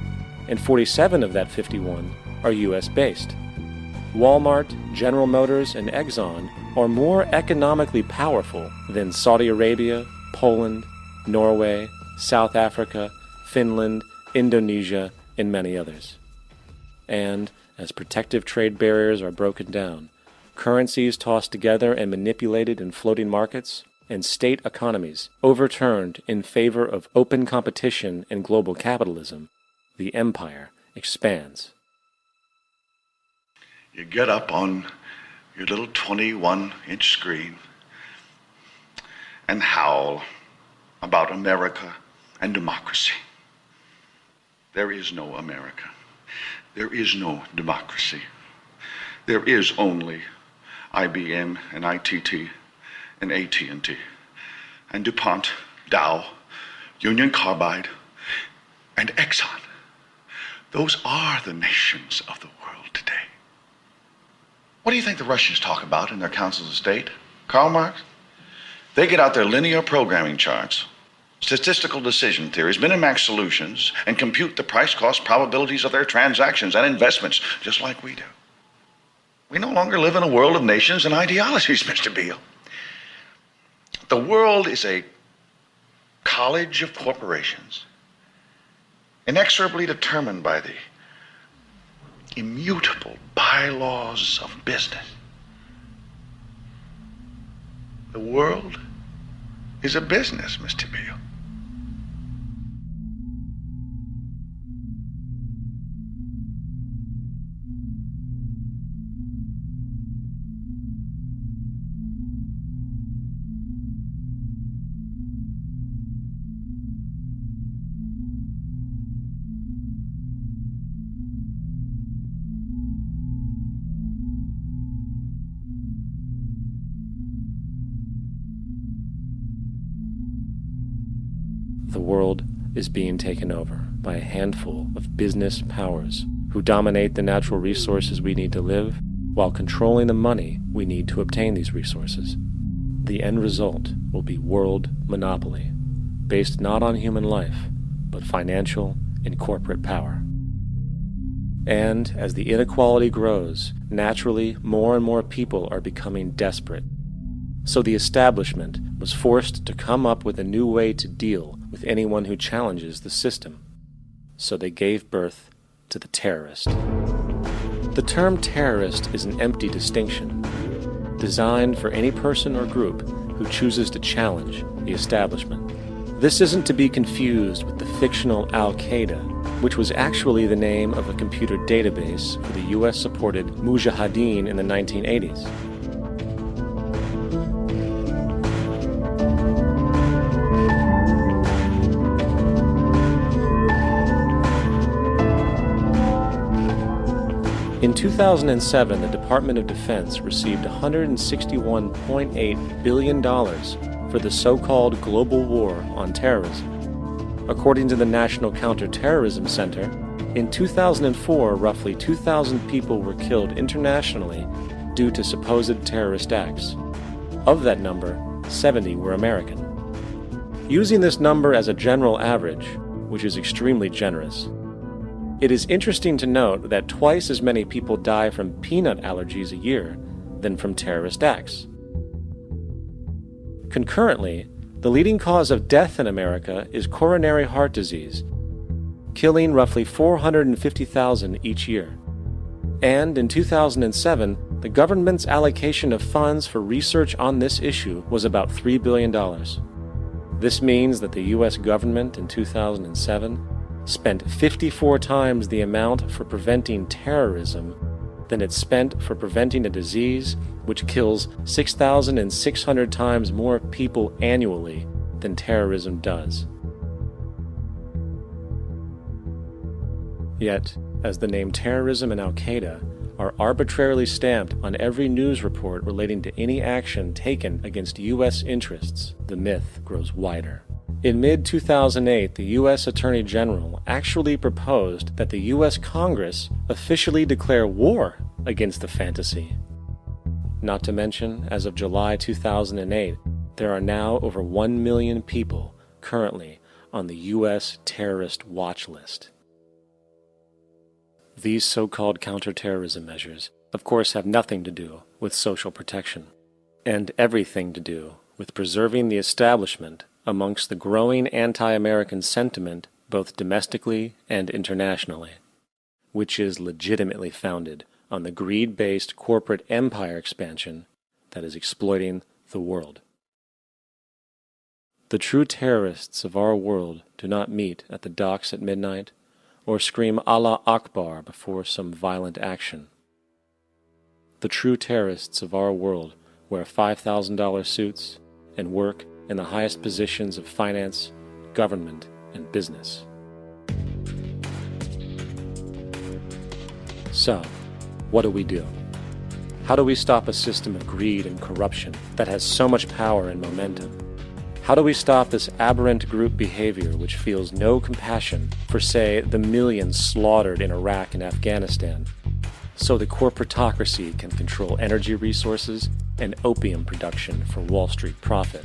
and 47 of that 51 are U.S.-based. Walmart, General Motors, and Exxon are more economically powerful than Saudi Arabia, Poland, Norway, South Africa, Finland, Indonesia, and many others. And, as protective trade barriers are broken down, currencies tossed together and manipulated in floating markets, and state economies overturned in favor of open competition and global capitalism, the empire expands. You get up on your little 21-inch screen and howl about America and democracy. There is no America. There is no democracy. There is only IBM and ITT and AT&T and DuPont, Dow, Union Carbide, and Exxon. Those are the nations of the world today. What do you think the Russians talk about in their councils of state? Karl Marx? They get out their linear programming charts, statistical decision theories, Minimax solutions, and compute the price-cost probabilities of their transactions and investments, just like we do. We no longer live in a world of nations and ideologies, Mr. Beale. The world is a college of corporations, inexorably determined by the immutable bylaws of business. The world is a business, Mr. Beale. The world is being taken over by a handful of business powers who dominate the natural resources we need to live while controlling the money we need to obtain these resources. The end result will be world monopoly, based not on human life, but financial and corporate power. And as the inequality grows, naturally more and more people are becoming desperate. So the establishment was forced to come up with a new way to deal with anyone who challenges the system. So they gave birth to the terrorist. The term terrorist is an empty distinction, designed for any person or group who chooses to challenge the establishment. This isn't to be confused with the fictional Al-Qaeda, which was actually the name of a computer database for the US-supported Mujahideen in the 1980s. In 2007, the Department of Defense received $161.8 billion for the so-called global war on terrorism. According to the National Counterterrorism Center, in 2004, roughly 2,000 people were killed internationally due to supposed terrorist acts. Of that number, 70 were American. Using this number as a general average, which is extremely generous, It is interesting to note that twice as many people die from peanut allergies a year than from terrorist acts. Concurrently, the leading cause of death in America is coronary heart disease, killing roughly 450,000 each year. And in 2007, the government's allocation of funds for research on this issue was about $3 billion. This means that the U.S. government in 2007 spent 54 times the amount for preventing terrorism than it spent for preventing a disease which kills 6,600 times more people annually than terrorism does. Yet, as the name terrorism and Al-Qaeda are arbitrarily stamped on every news report relating to any action taken against U.S. interests, the myth grows wider. In mid-2008, the U.S. Attorney General actually proposed that the U.S. Congress officially declare war against the fantasy. Not to mention, as of July 2008, there are now over 1 million people currently on the U.S. terrorist watch list. These so-called counterterrorism measures, of course, have nothing to do with social protection, and everything to do with preserving the establishment amongst the growing anti-American sentiment both domestically and internationally, which is legitimately founded on the greed-based corporate empire expansion that is exploiting the world. The true terrorists of our world do not meet at the docks at midnight or scream Allah Akbar before some violent action. The true terrorists of our world wear $5,000 suits and work in the highest positions of finance, government, and business. So, what do we do? How do we stop a system of greed and corruption that has so much power and momentum? How do we stop this aberrant group behavior which feels no compassion for, say, the millions slaughtered in Iraq and Afghanistan, so the corporatocracy can control energy resources and opium production for Wall Street profit?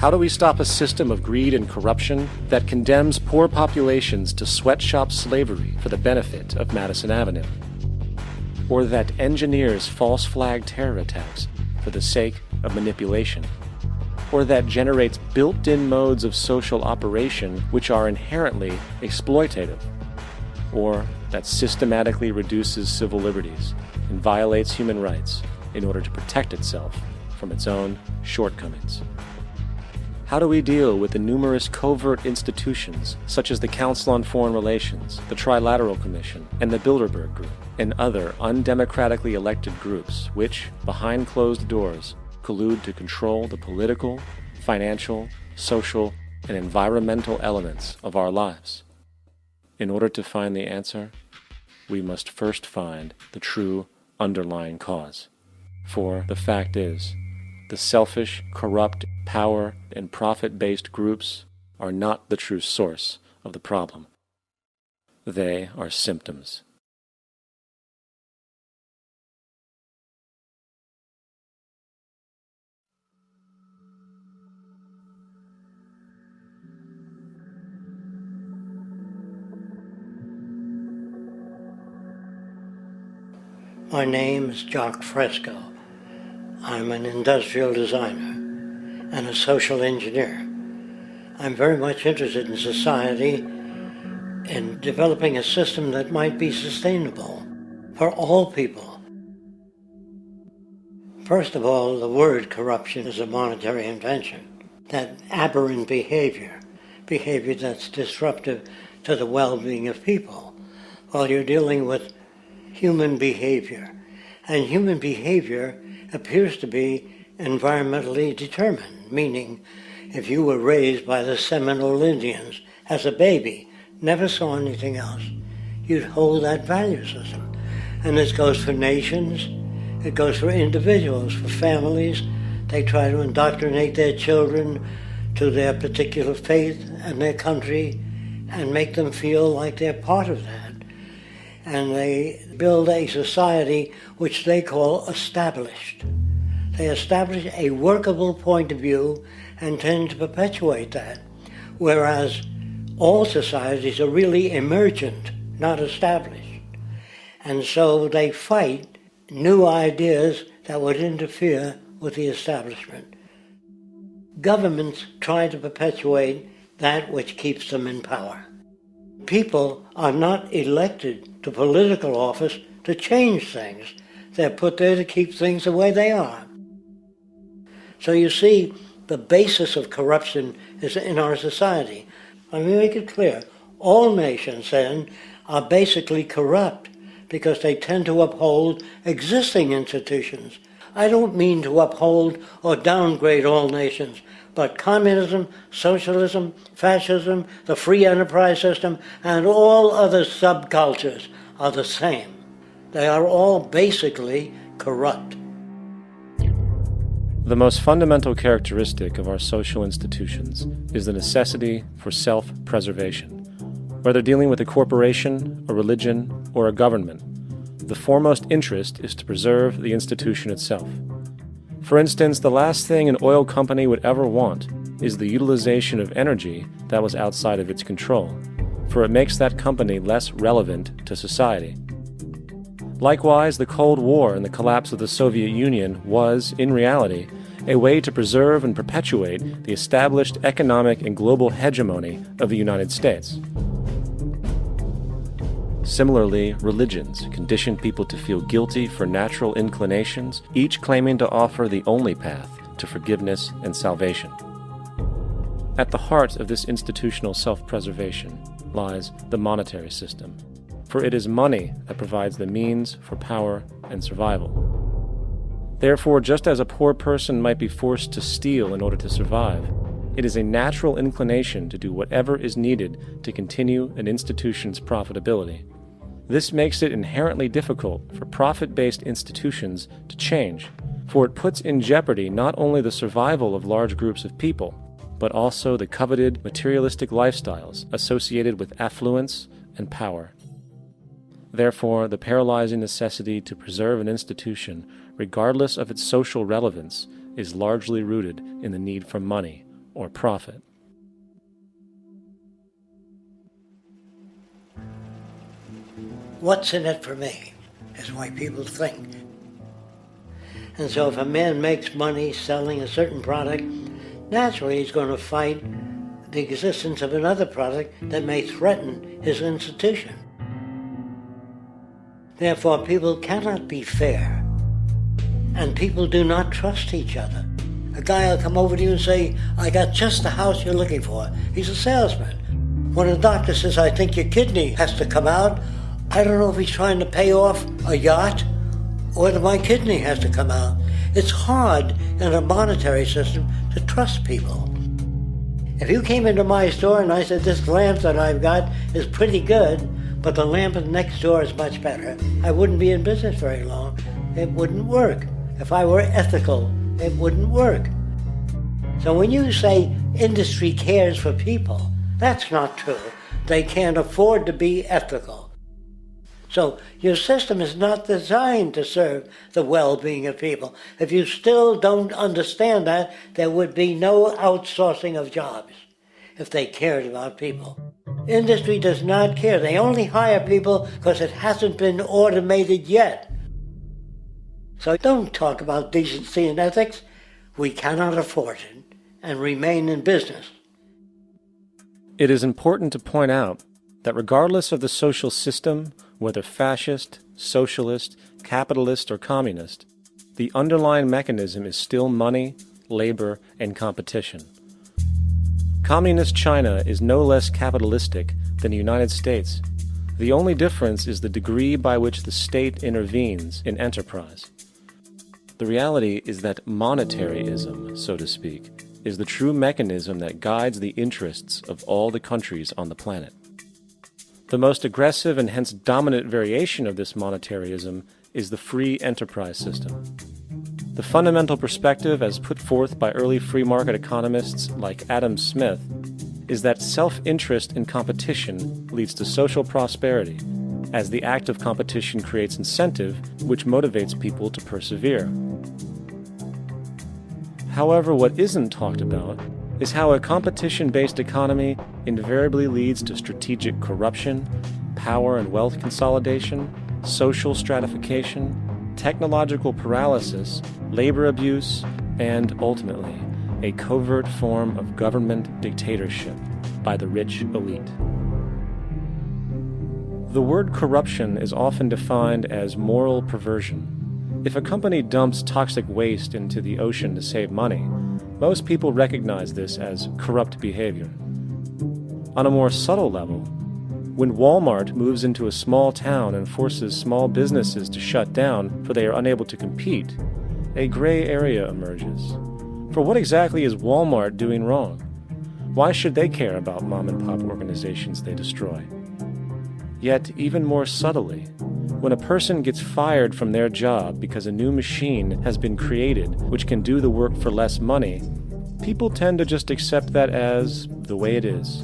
How do we stop a system of greed and corruption that condemns poor populations to sweatshop slavery for the benefit of Madison Avenue? Or that engineers false flag terror attacks for the sake of manipulation? Or that generates built-in modes of social operation which are inherently exploitative? Or that systematically reduces civil liberties and violates human rights in order to protect itself from its own shortcomings? How do we deal with the numerous covert institutions, such as the Council on Foreign Relations, the Trilateral Commission, and the Bilderberg Group, and other undemocratically elected groups which, behind closed doors, collude to control the political, financial, social, and environmental elements of our lives? In order to find the answer, we must first find the true underlying cause. For the fact is, the selfish, corrupt, power, and profit-based groups are not the true source of the problem. They are symptoms. My name is Jock Fresco. I'm an industrial designer and a social engineer. I'm very much interested in society and developing a system that might be sustainable for all people. First of all, the word corruption is a monetary invention. That aberrant behavior that's disruptive to the well-being of people, while you're dealing with human behavior. And human behavior appears to be environmentally determined, meaning if you were raised by the Seminole Indians as a baby, never saw anything else, you'd hold that value system. And this goes for nations, it goes for individuals, for families. They try to indoctrinate their children to their particular faith and their country and make them feel like they're part of that. And they build a society which they call established. They establish a workable point of view and tend to perpetuate that, whereas all societies are really emergent, not established. And so they fight new ideas that would interfere with the establishment. Governments try to perpetuate that which keeps them in power. People are not elected to political office to change things. They're put there to keep things the way they are. So you see, the basis of corruption is in our society. Let me make it clear. All nations, then, are basically corrupt because they tend to uphold existing institutions. I don't mean to uphold or downgrade all nations, but communism, socialism, fascism, the free enterprise system, and all other subcultures are the same. They are all basically corrupt. The most fundamental characteristic of our social institutions is the necessity for self-preservation. Whether dealing with a corporation, a religion, or a government, the foremost interest is to preserve the institution itself. For instance, the last thing an oil company would ever want is the utilization of energy that was outside of its control, for it makes that company less relevant to society. Likewise, the Cold War and the collapse of the Soviet Union was, in reality, a way to preserve and perpetuate the established economic and global hegemony of the United States. Similarly, religions condition people to feel guilty for natural inclinations, each claiming to offer the only path to forgiveness and salvation. At the heart of this institutional self-preservation lies the monetary system, for it is money that provides the means for power and survival. Therefore, just as a poor person might be forced to steal in order to survive, it is a natural inclination to do whatever is needed to continue an institution's profitability. This makes it inherently difficult for profit-based institutions to change, for it puts in jeopardy not only the survival of large groups of people, but also the coveted materialistic lifestyles associated with affluence and power. Therefore, the paralyzing necessity to preserve an institution, regardless of its social relevance, is largely rooted in the need for money or profit. What's in it for me is why people think. And so if a man makes money selling a certain product, naturally he's going to fight the existence of another product that may threaten his institution. Therefore, people cannot be fair, and people do not trust each other. A guy will come over to you and say, I got just the house you're looking for. He's a salesman. When a doctor says, I think your kidney has to come out, I don't know if he's trying to pay off a yacht or that my kidney has to come out. It's hard in a monetary system to trust people. If you came into my store and I said, this lamp that I've got is pretty good, but the lamp next door is much better, I wouldn't be in business very long. It wouldn't work. If I were ethical, it wouldn't work. So when you say industry cares for people, that's not true. They can't afford to be ethical. So your system is not designed to serve the well-being of people. If you still don't understand that, there would be no outsourcing of jobs if they cared about people. Industry does not care. They only hire people because it hasn't been automated yet. So don't talk about decency and ethics. We cannot afford it and remain in business. It is important to point out that regardless of the social system, whether fascist, socialist, capitalist, or communist, the underlying mechanism is still money, labor, and competition. Communist China is no less capitalistic than the United States. The only difference is the degree by which the state intervenes in enterprise. The reality is that monetaryism, so to speak, is the true mechanism that guides the interests of all the countries on the planet. The most aggressive and hence dominant variation of this monetaryism is the free enterprise system. The fundamental perspective as put forth by early free market economists like Adam Smith is that self-interest in competition leads to social prosperity, as the act of competition creates incentive which motivates people to persevere. However, what isn't talked about is how a competition-based economy invariably leads to strategic corruption, power and wealth consolidation, social stratification, technological paralysis, labor abuse, and, ultimately, a covert form of government dictatorship by the rich elite. The word corruption is often defined as moral perversion. If a company dumps toxic waste into the ocean to save money, most people recognize this as corrupt behavior. On a more subtle level, when Walmart moves into a small town and forces small businesses to shut down for they are unable to compete, a gray area emerges. For what exactly is Walmart doing wrong? Why should they care about mom-and-pop organizations they destroy? Yet, even more subtly, when a person gets fired from their job because a new machine has been created which can do the work for less money, people tend to just accept that as the way it is,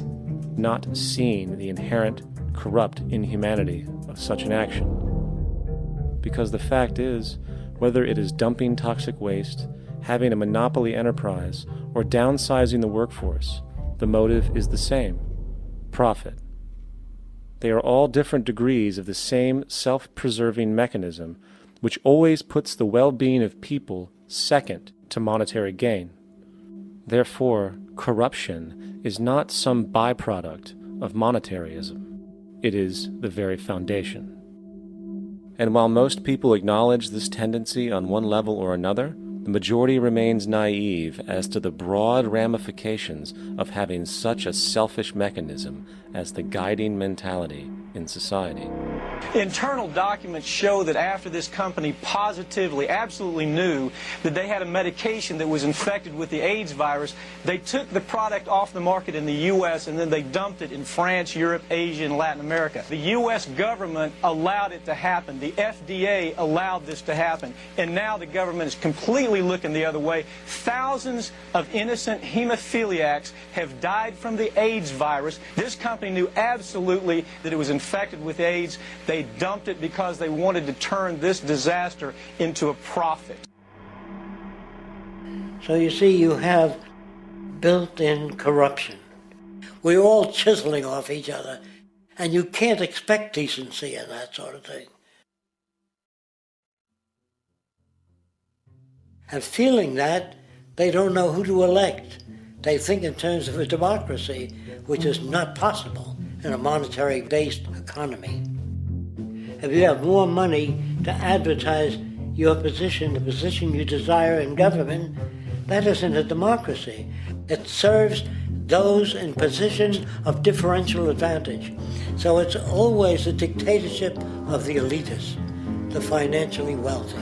not seeing the inherent, corrupt inhumanity of such an action. Because the fact is, whether it is dumping toxic waste, having a monopoly enterprise, or downsizing the workforce, the motive is the same: profit. They are all different degrees of the same self-preserving mechanism, which always puts the well-being of people second to monetary gain. Therefore, corruption is not some byproduct of monetaryism. It is the very foundation. And while most people acknowledge this tendency on one level or another, the majority remains naive as to the broad ramifications of having such a selfish mechanism as the guiding mentality in society. Internal documents show that after this company positively, absolutely knew that they had a medication that was infected with the AIDS virus, they took the product off the market in the U.S. and then they dumped it in France, Europe, Asia, and Latin America. The U.S. government allowed it to happen. The FDA allowed this to happen. And now the government is completely looking the other way. Thousands of innocent hemophiliacs have died from the AIDS virus. This company knew absolutely that it was infected with AIDS. They dumped it because they wanted to turn this disaster into a profit. So you see, you have built-in corruption. We're all chiseling off each other, and you can't expect decency and that sort of thing. And feeling that, they don't know who to elect. They think in terms of a democracy, which is not possible in a monetary-based economy. If you have more money to advertise your position, the position you desire in government, that isn't a democracy. It serves those in positions of differential advantage. So it's always a dictatorship of the elitists, the financially wealthy.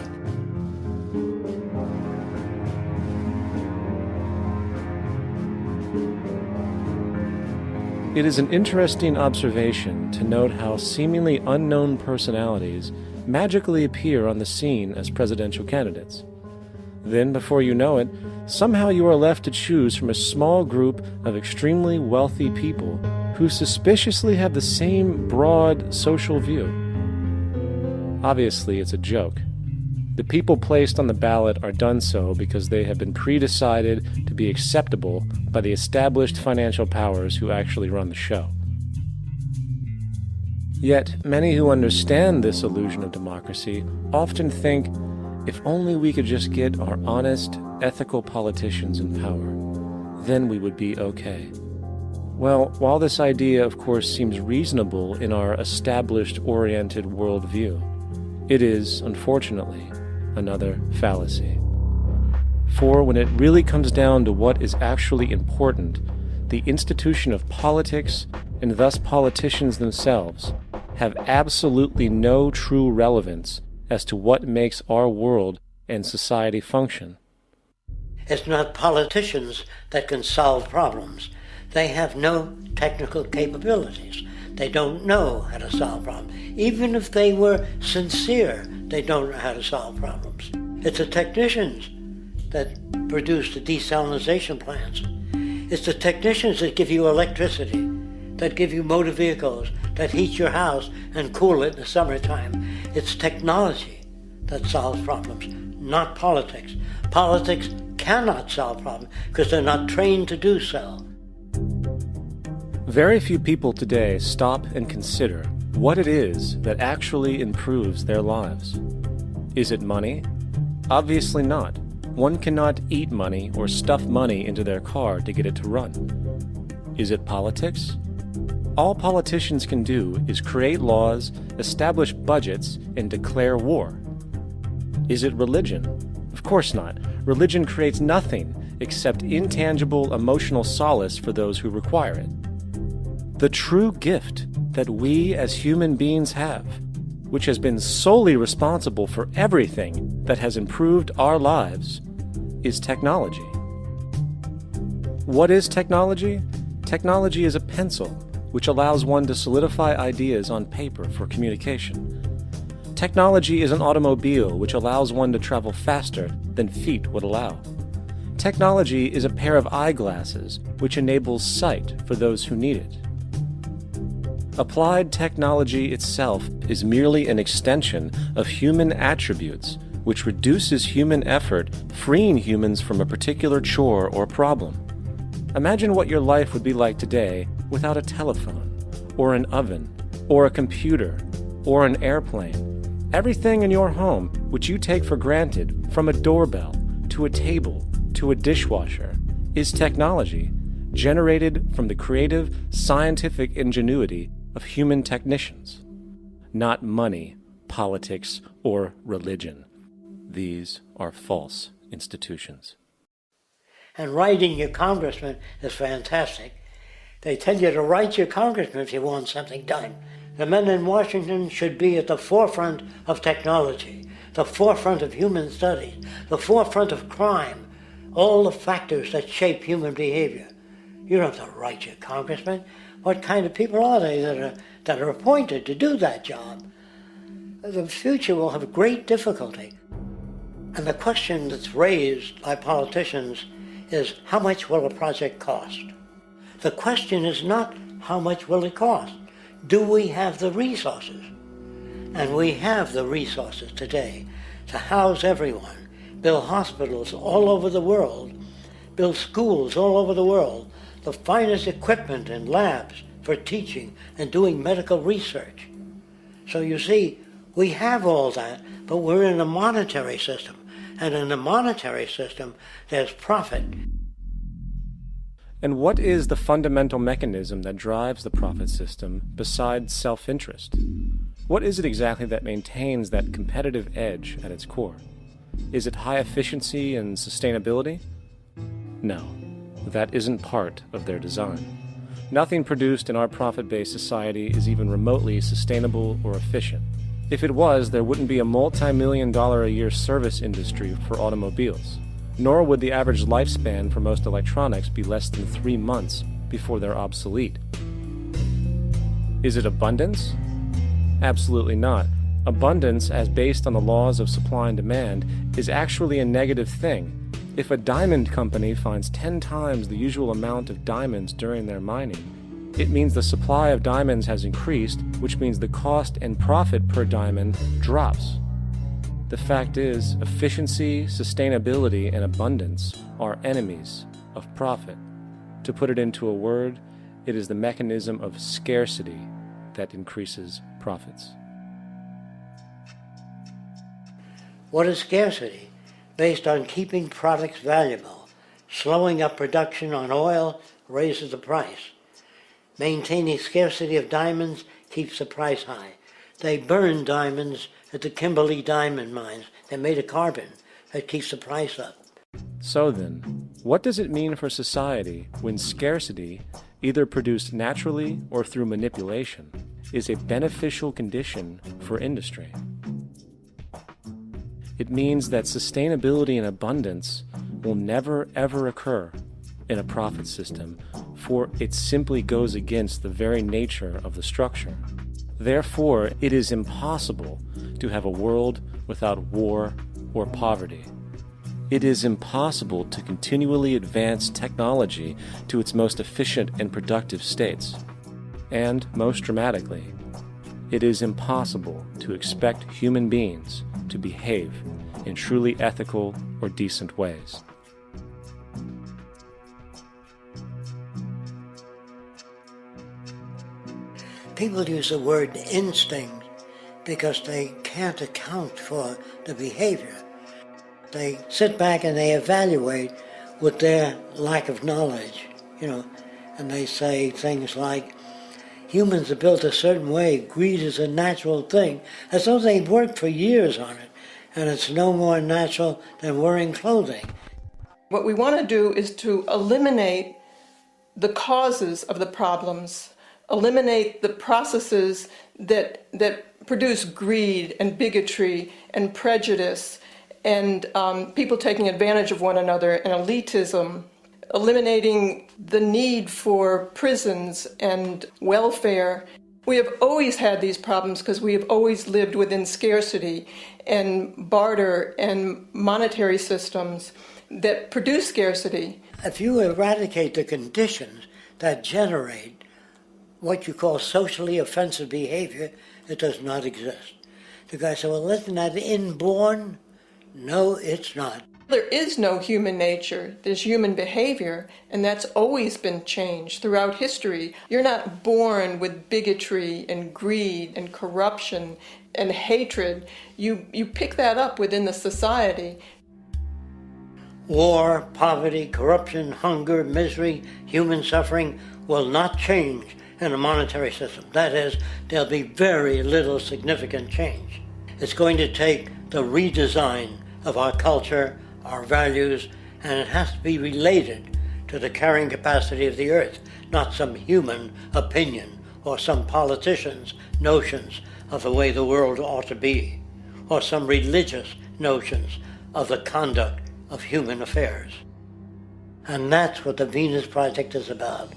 It is an interesting observation to note how seemingly unknown personalities magically appear on the scene as presidential candidates. Then, before you know it, somehow you are left to choose from a small group of extremely wealthy people who suspiciously have the same broad social view. Obviously, it's a joke. The people placed on the ballot are done so because they have been pre-decided to be acceptable by the established financial powers who actually run the show. Yet, many who understand this illusion of democracy often think, if only we could just get our honest, ethical politicians in power, then we would be okay. Well, while this idea, of course, seems reasonable in our established, oriented worldview, it is, unfortunately, another fallacy. For when it really comes down to what is actually important, the institution of politics, and thus politicians themselves, have absolutely no true relevance as to what makes our world and society function. It's not politicians that can solve problems. They have no technical capabilities. They don't know how to solve problems. Even if they were sincere, they don't know how to solve problems. It's the technicians that produce the desalination plants. It's the technicians that give you electricity, that give you motor vehicles, that heat your house and cool it in the summertime. It's technology that solves problems, not politics. Politics cannot solve problems because they're not trained to do so. Very few people today stop and consider what it is that actually improves their lives. Is it money? Obviously not. One cannot eat money or stuff money into their car to get it to run. Is it politics? All politicians can do is create laws, establish budgets, and declare war. Is it religion? Of course not. Religion creates nothing except intangible emotional solace for those who require it. The true gift that we as human beings have, which has been solely responsible for everything that has improved our lives, is technology. What is technology? Technology is a pencil which allows one to solidify ideas on paper for communication. Technology is an automobile which allows one to travel faster than feet would allow. Technology is a pair of eyeglasses which enables sight for those who need it. Applied technology itself is merely an extension of human attributes which reduces human effort, freeing humans from a particular chore or problem. Imagine what your life would be like today without a telephone, or an oven, or a computer, or an airplane. Everything in your home which you take for granted, from a doorbell to a table to a dishwasher, is technology generated from the creative, scientific ingenuity of human technicians, not money, politics, or religion. These are false institutions. And writing your congressman is fantastic. They tell you to write your congressman if you want something done. The men in Washington should be at the forefront of technology, the forefront of human studies, the forefront of crime, all the factors that shape human behavior. You don't have to write your congressman. What kind of people are they that are appointed to do that job? The future will have great difficulty. And the question that's raised by politicians is, how much will a project cost? The question is not, how much will it cost? Do we have the resources? And we have the resources today to house everyone, build hospitals all over the world, build schools all over the world, the finest equipment and labs for teaching and doing medical research. So you see, we have all that, but we're in a monetary system. And in the monetary system, there's profit. And what is the fundamental mechanism that drives the profit system besides self-interest? What is it exactly that maintains that competitive edge at its core? Is it high efficiency and sustainability? No, that isn't part of their design. Nothing produced in our profit-based society is even remotely sustainable or efficient. If it was, there wouldn't be a multi-million-dollar-a-year service industry for automobiles, nor would the average lifespan for most electronics be less than 3 months before they're obsolete. Is it abundance? Absolutely not. Abundance, as based on the laws of supply and demand, is actually a negative thing. If a diamond company finds 10 times the usual amount of diamonds during their mining, it means the supply of diamonds has increased, which means the cost and profit per diamond drops. The fact is, efficiency, sustainability, and abundance are enemies of profit. To put it into a word, it is the mechanism of scarcity that increases profits. What is scarcity? Based on keeping products valuable. Slowing up production on oil raises the price. Maintaining scarcity of diamonds keeps the price high. They burn diamonds at the Kimberley diamond mines They made a carbon that keeps the price up. So then, what does it mean for society when scarcity, either produced naturally or through manipulation, is a beneficial condition for industry? It means that sustainability and abundance will never ever occur in a profit system, for it simply goes against the very nature of the structure. Therefore, it is impossible to have a world without war or poverty. It is impossible to continually advance technology to its most efficient and productive states. And, most dramatically, it is impossible to expect human beings to behave in truly ethical or decent ways. People use the word instinct because they can't account for the behavior. They sit back and they evaluate with their lack of knowledge, and they say things like, humans are built a certain way, greed is a natural thing, as though they worked for years on it, and it's no more natural than wearing clothing. What we want to do is to eliminate the causes of the problems, eliminate the processes that produce greed and bigotry and prejudice and people taking advantage of one another and elitism, eliminating the need for prisons and welfare. We have always had these problems because we have always lived within scarcity and barter and monetary systems that produce scarcity. If you eradicate the conditions that generate what you call socially offensive behavior, it does not exist. The guy said, well, isn't that inborn? No, it's not. There is no human nature. There's human behavior, and that's always been changed throughout history. You're not born with bigotry and greed and corruption and hatred. You pick that up within the society. War, poverty, corruption, hunger, misery, human suffering will not change in a monetary system. That is, there'll be very little significant change. It's going to take the redesign of our culture, our values, and it has to be related to the carrying capacity of the earth, not some human opinion or some politician's notions of the way the world ought to be, or some religious notions of the conduct of human affairs. And that's what the Venus Project is about.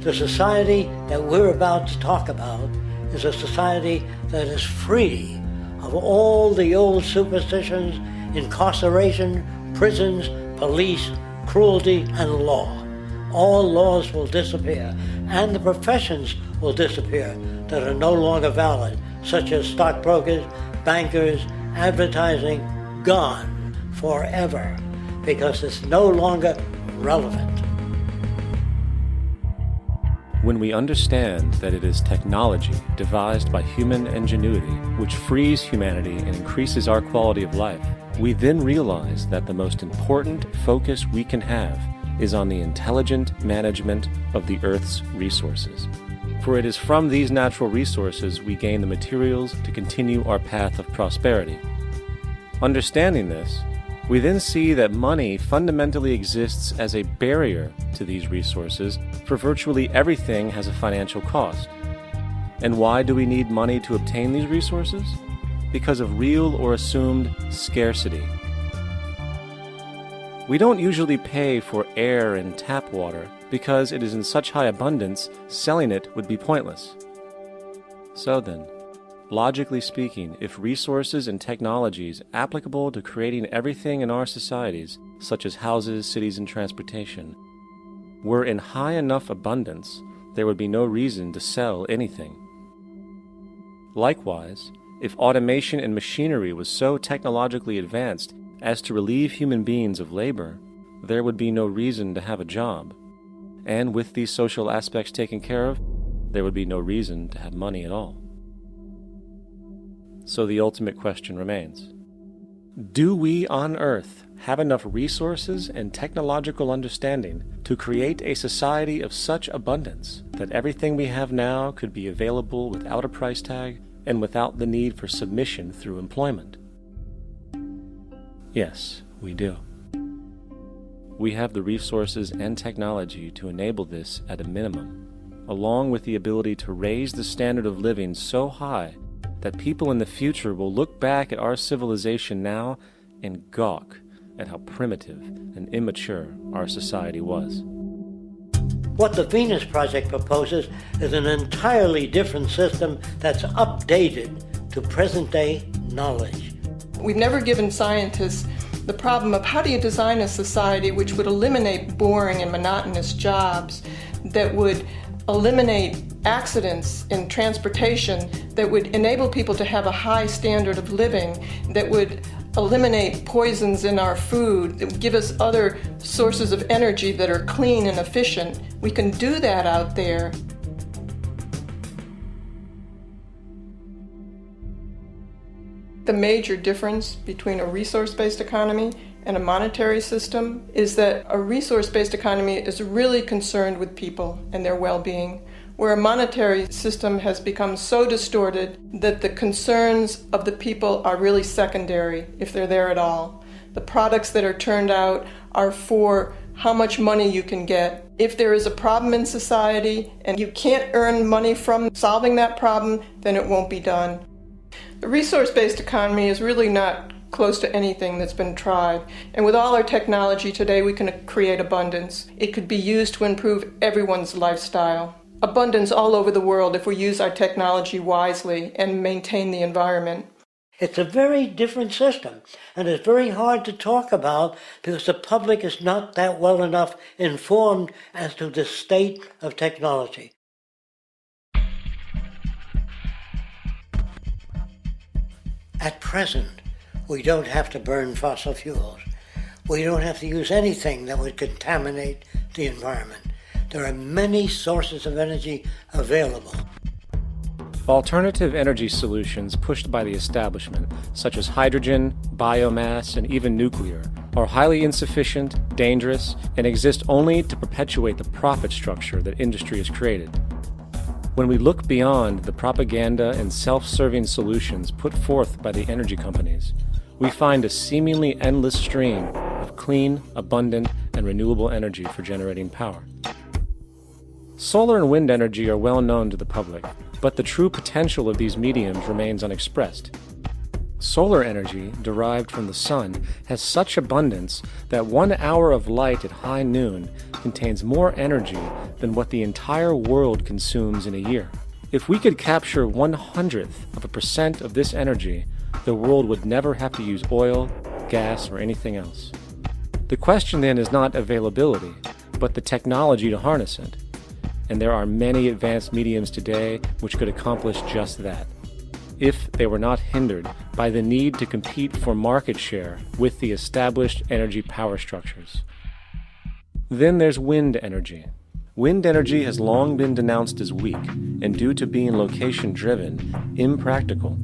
The society that we're about to talk about is a society that is free of all the old superstitions, incarceration, prisons, police, cruelty, and law. All laws will disappear, and the professions will disappear that are no longer valid, such as stockbrokers, bankers, advertising, gone forever, because it's no longer relevant. When we understand that it is technology devised by human ingenuity which frees humanity and increases our quality of life, we then realize that the most important focus we can have is on the intelligent management of the Earth's resources. For it is from these natural resources we gain the materials to continue our path of prosperity. Understanding this, we then see that money fundamentally exists as a barrier to these resources, for virtually everything has a financial cost. And why do we need money to obtain these resources? Because of real or assumed scarcity. We don't usually pay for air and tap water because it is in such high abundance, selling it would be pointless. So then, logically speaking, if resources and technologies applicable to creating everything in our societies, such as houses, cities, and transportation, were in high enough abundance, there would be no reason to sell anything. Likewise, if automation and machinery was so technologically advanced as to relieve human beings of labor, there would be no reason to have a job. And with these social aspects taken care of, there would be no reason to have money at all. So the ultimate question remains. Do we on Earth have enough resources and technological understanding to create a society of such abundance that everything we have now could be available without a price tag and without the need for submission through employment? Yes, we do. We have the resources and technology to enable this at a minimum, along with the ability to raise the standard of living so high that people in the future will look back at our civilization now and gawk at how primitive and immature our society was. What the Venus Project proposes is an entirely different system that's updated to present-day knowledge. We've never given scientists the problem of how do you design a society which would eliminate boring and monotonous jobs, that would eliminate accidents in transportation, that would enable people to have a high standard of living, that would eliminate poisons in our food, that would give us other sources of energy that are clean and efficient. We can do that out there. The major difference between a resource-based economy and a monetary system is that a resource-based economy is really concerned with people and their well-being, where a monetary system has become so distorted that the concerns of the people are really secondary, if they're there at all. The products that are turned out are for how much money you can get. If there is a problem in society and you can't earn money from solving that problem, then it won't be done. The resource-based economy is really not close to anything that's been tried. And with all our technology today, we can create abundance. It could be used to improve everyone's lifestyle. Abundance all over the world if we use our technology wisely and maintain the environment. It's a very different system, and it's very hard to talk about because the public is not that well enough informed as to the state of technology. At present, we don't have to burn fossil fuels. We don't have to use anything that would contaminate the environment. There are many sources of energy available. Alternative energy solutions pushed by the establishment, such as hydrogen, biomass, and even nuclear, are highly insufficient, dangerous, and exist only to perpetuate the profit structure that industry has created. When we look beyond the propaganda and self-serving solutions put forth by the energy companies, we find a seemingly endless stream of clean, abundant, and renewable energy for generating power. Solar and wind energy are well known to the public, but the true potential of these mediums remains unexpressed. Solar energy, derived from the sun, has such abundance that 1 hour of light at high noon contains more energy than what the entire world consumes in a year. If we could capture 1/100% of this energy, the world would never have to use oil, gas, or anything else. The question then is not availability, but the technology to harness it. And there are many advanced mediums today which could accomplish just that, if they were not hindered by the need to compete for market share with the established energy power structures. Then there's wind energy. Wind energy has long been denounced as weak, and due to being location-driven, impractical.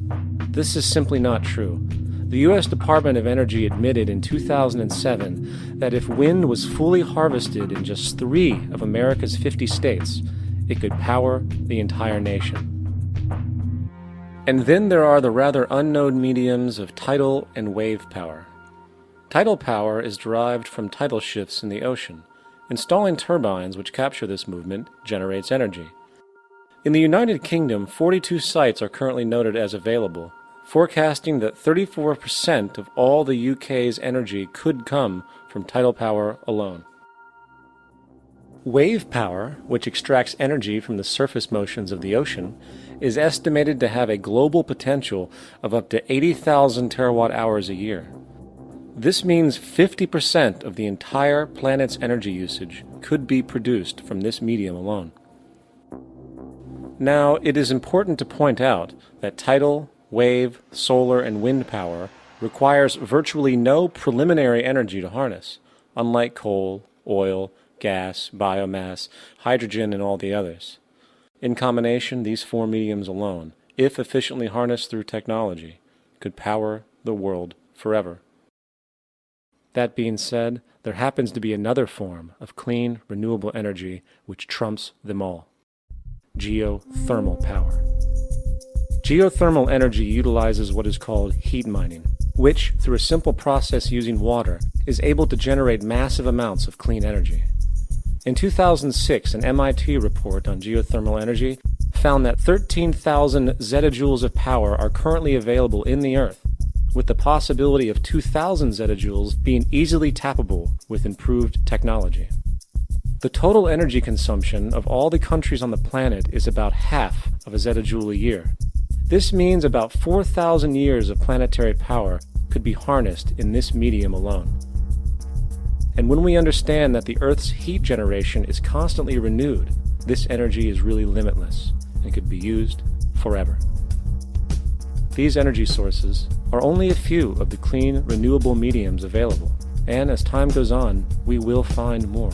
This is simply not true. The U.S. Department of Energy admitted in 2007 that if wind was fully harvested in just 3 of America's 50 states, it could power the entire nation. And then there are the rather unknown mediums of tidal and wave power. Tidal power is derived from tidal shifts in the ocean. Installing turbines which capture this movement generates energy. In the United Kingdom, 42 sites are currently noted as available, forecasting that 34% of all the UK's energy could come from tidal power alone. Wave power, which extracts energy from the surface motions of the ocean, is estimated to have a global potential of up to 80,000 terawatt-hours a year. This means 50% of the entire planet's energy usage could be produced from this medium alone. Now, it is important to point out that tidal, wave, solar, and wind power requires virtually no preliminary energy to harness, unlike coal, oil, gas, biomass, hydrogen, and all the others. In combination, these 4 mediums alone, if efficiently harnessed through technology, could power the world forever. That being said, there happens to be another form of clean, renewable energy which trumps them all: geothermal power. Geothermal energy utilizes what is called heat mining, which, through a simple process using water, is able to generate massive amounts of clean energy. In 2006, an MIT report on geothermal energy found that 13,000 zettajoules of power are currently available in the Earth, with the possibility of 2,000 zettajoules being easily tappable with improved technology. The total energy consumption of all the countries on the planet is about half of a zettajoule a year. This means about 4,000 years of planetary power could be harnessed in this medium alone. And when we understand that the Earth's heat generation is constantly renewed, this energy is really limitless and could be used forever. These energy sources are only a few of the clean, renewable mediums available, and as time goes on, we will find more.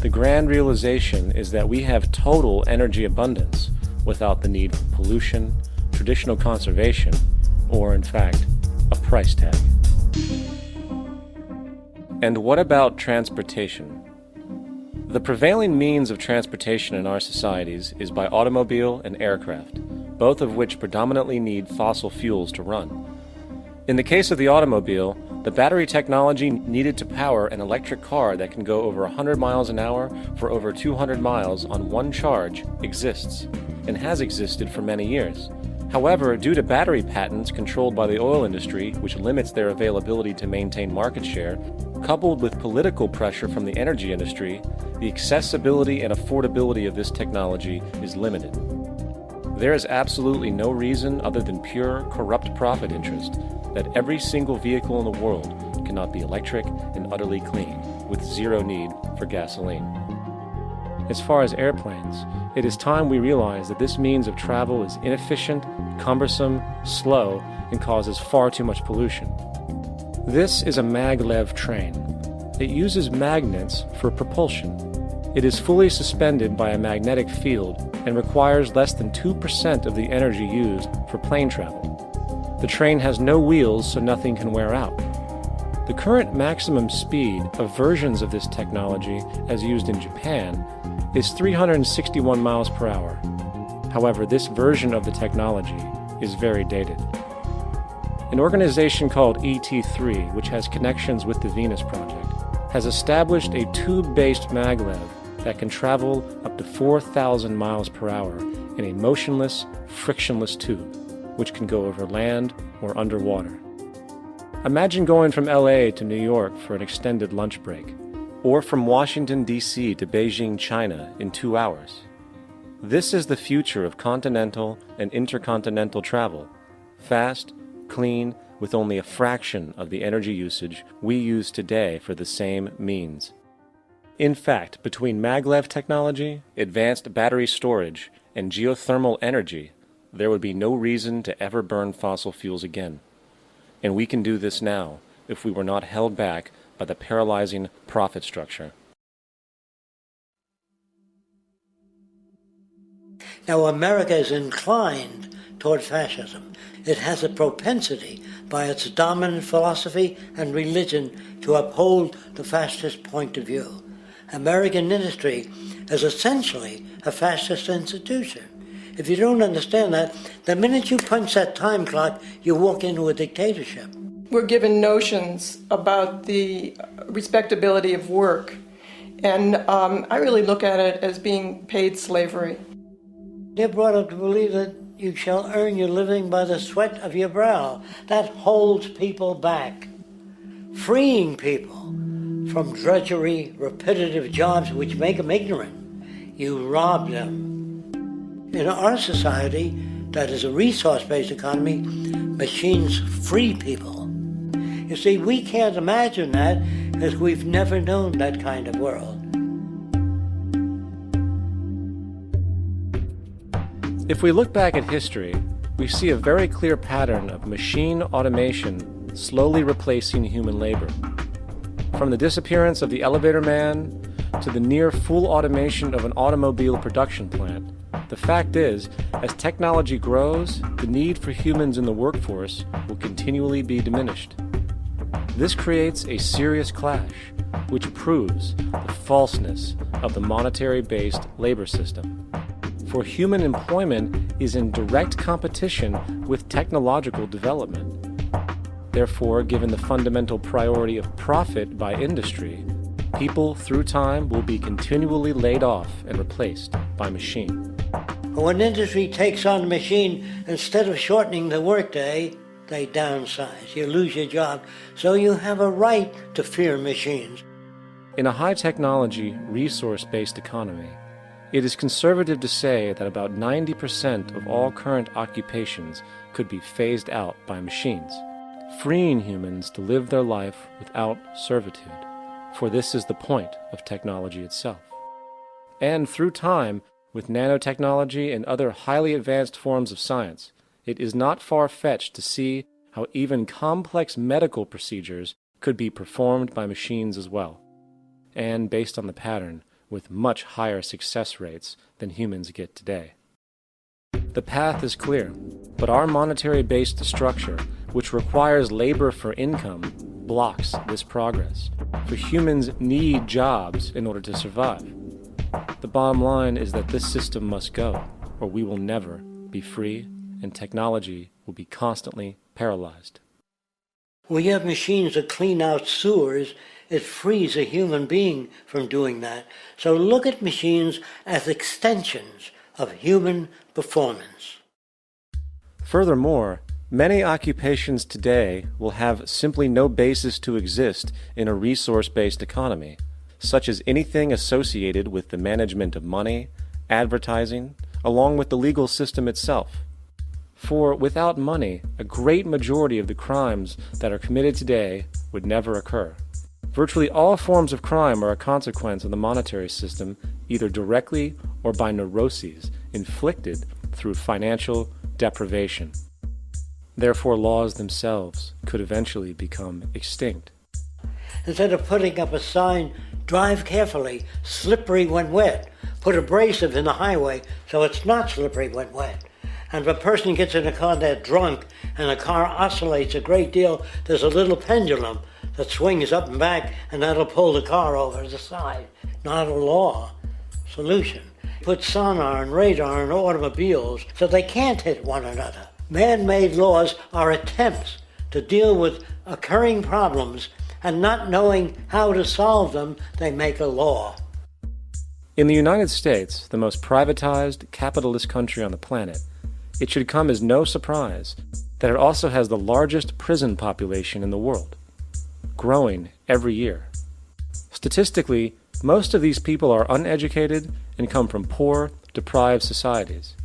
The grand realization is that we have total energy abundance without the need for pollution, traditional conservation, or in fact, a price tag. And what about transportation? The prevailing means of transportation in our societies is by automobile and aircraft, both of which predominantly need fossil fuels to run. In the case of the automobile, the battery technology needed to power an electric car that can go over 100 miles an hour for over 200 miles on one charge exists, and has existed for many years. However, due to battery patents controlled by the oil industry, which limits their availability to maintain market share, coupled with political pressure from the energy industry, the accessibility and affordability of this technology is limited. There is absolutely no reason other than pure, corrupt profit interest that every single vehicle in the world cannot be electric and utterly clean, with zero need for gasoline. As far as airplanes, it is time we realize that this means of travel is inefficient, cumbersome, slow, and causes far too much pollution. This is a maglev train. It uses magnets for propulsion. It is fully suspended by a magnetic field and requires less than 2% of the energy used for plane travel. The train has no wheels, so nothing can wear out. The current maximum speed of versions of this technology, as used in Japan, is 361 miles per hour. However, this version of the technology is very dated. An organization called ET3, which has connections with the Venus Project, has established a tube-based maglev that can travel up to 4,000 miles per hour in a motionless, frictionless tube, which can go over land or underwater. Imagine going from LA to New York for an extended lunch break, or from Washington, D.C. to Beijing, China in 2 hours. This is the future of continental and intercontinental travel, fast, clean, with only a fraction of the energy usage we use today for the same means. In fact, between maglev technology, advanced battery storage, and geothermal energy, there would be no reason to ever burn fossil fuels again. And we can do this now if we were not held back by the paralyzing profit structure. Now, America is inclined toward fascism. It has a propensity by its dominant philosophy and religion to uphold the fascist point of view. American industry is essentially a fascist institution. If you don't understand that, the minute you punch that time clock, you walk into a dictatorship. We're given notions about the respectability of work, and I really look at it as being paid slavery. They're brought up to believe that you shall earn your living by the sweat of your brow. That holds people back. Freeing people from drudgery, repetitive jobs which make them ignorant. You rob them. In our society, that is a resource-based economy, machines free people. You see, we can't imagine that because we've never known that kind of world. If we look back at history, we see a very clear pattern of machine automation slowly replacing human labor. From the disappearance of the elevator man to the near full automation of an automobile production plant, the fact is, as technology grows, the need for humans in the workforce will continually be diminished. This creates a serious clash, which proves the falseness of the monetary-based labor system. for human employment is in direct competition with technological development. Therefore, given the fundamental priority of profit by industry, people through time will be continually laid off and replaced by machine. When industry takes on a machine, instead of shortening the workday, they downsize. You lose your job. So you have a right to fear machines. In a high-technology, resource-based economy, it is conservative to say that about 90% of all current occupations could be phased out by machines, freeing humans to live their life without servitude, for this is the point of technology itself. And through time, with nanotechnology and other highly advanced forms of science, it is not far-fetched to see how even complex medical procedures could be performed by machines as well, and based on the pattern, with much higher success rates than humans get today. The path is clear, but our monetary-based structure, which requires labor for income, blocks this progress, for humans need jobs in order to survive. The bottom line is that this system must go, or we will never be free, and technology will be constantly paralyzed. We have machines that clean out sewers. It frees a human being from doing that. So look at machines as extensions of human performance. Furthermore, many occupations today will have simply no basis to exist in a resource-based economy, such as anything associated with the management of money, advertising, along with the legal system itself. For without money, a great majority of the crimes that are committed today would never occur. Virtually all forms of crime are a consequence of the monetary system, either directly or by neuroses inflicted through financial deprivation. Therefore, laws themselves could eventually become extinct. Instead of putting up a sign, drive carefully, slippery when wet, put abrasive in the highway so it's not slippery when wet. And if a person gets in a car that's drunk and the car oscillates a great deal, there's a little pendulum that swings up and back, and that'll pull the car over to the side. Not a law solution. Put sonar and radar in automobiles so they can't hit one another. Man-made laws are attempts to deal with occurring problems, and not knowing how to solve them, they make a law. In the United States, the most privatized, capitalist country on the planet, it should come as no surprise that it also has the largest prison population in the world, growing every year. Statistically, most of these people are uneducated and come from poor, deprived societies.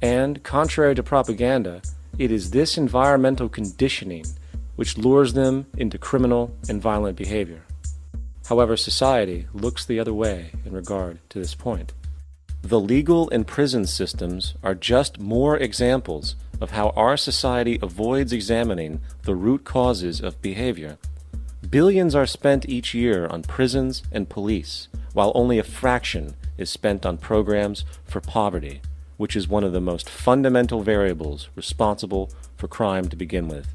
And, contrary to propaganda, it is this environmental conditioning which lures them into criminal and violent behavior. However, society looks the other way in regard to this point. The legal and prison systems are just more examples of how our society avoids examining the root causes of behavior. Billions are spent each year on prisons and police, while only a fraction is spent on programs for poverty, which is one of the most fundamental variables responsible for crime to begin with.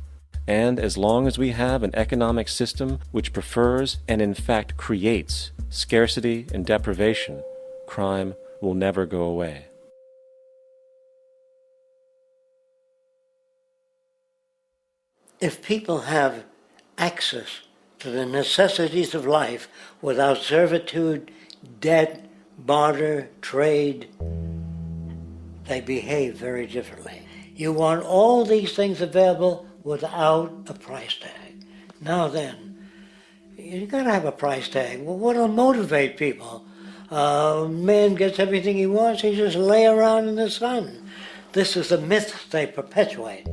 And as long as we have an economic system which prefers and in fact creates scarcity and deprivation, crime will never go away. If people have access to the necessities of life without servitude, debt, barter, trade, they behave very differently. You want all these things available without a price tag. Now then, you gotta have a price tag. Well, what'll motivate people? Man gets everything he wants, he just lay around in the sun. This is the myth they perpetuate.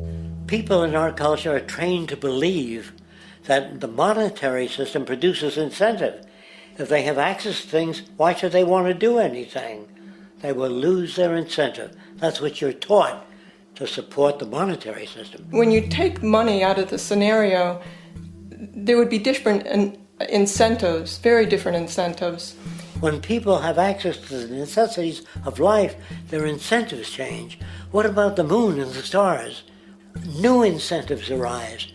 People in our culture are trained to believe that the monetary system produces incentive. If they have access to things, why should they want to do anything? They will lose their incentive. That's what you're taught to support the monetary system. When you take money out of the scenario, there would be different incentives, very different incentives. When people have access to the necessities of life, their incentives change. What about the moon and the stars? New incentives arise.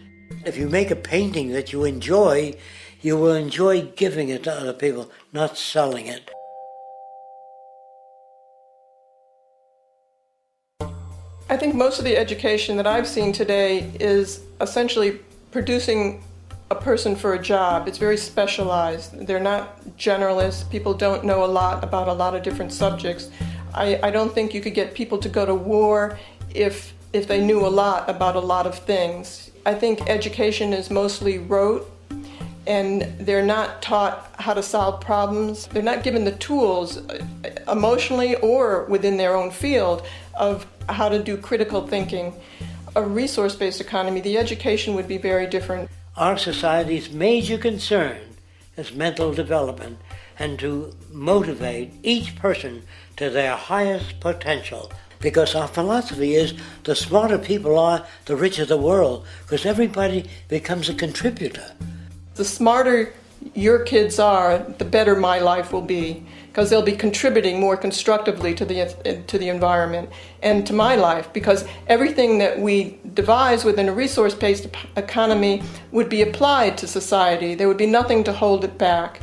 If you make a painting that you enjoy, you will enjoy giving it to other people, not selling it. I think most of the education that I've seen today is essentially producing a person for a job. It's very specialized. They're not generalists. People don't know a lot about a lot of different subjects. I don't think you could get people to go to war if they knew a lot about a lot of things. I think education is mostly rote, and they're not taught how to solve problems. They're not given the tools emotionally or within their own field of how to do critical thinking. A resource-based economy, the education would be very different. Our society's major concern is mental development and to motivate each person to their highest potential. Because our philosophy is the smarter people are, the richer the world, because everybody becomes a contributor. The smarter your kids are, the better my life will be, because they'll be contributing more constructively to the environment and to my life, because everything that we devise within a resource-based economy would be applied to society. There would be nothing to hold it back.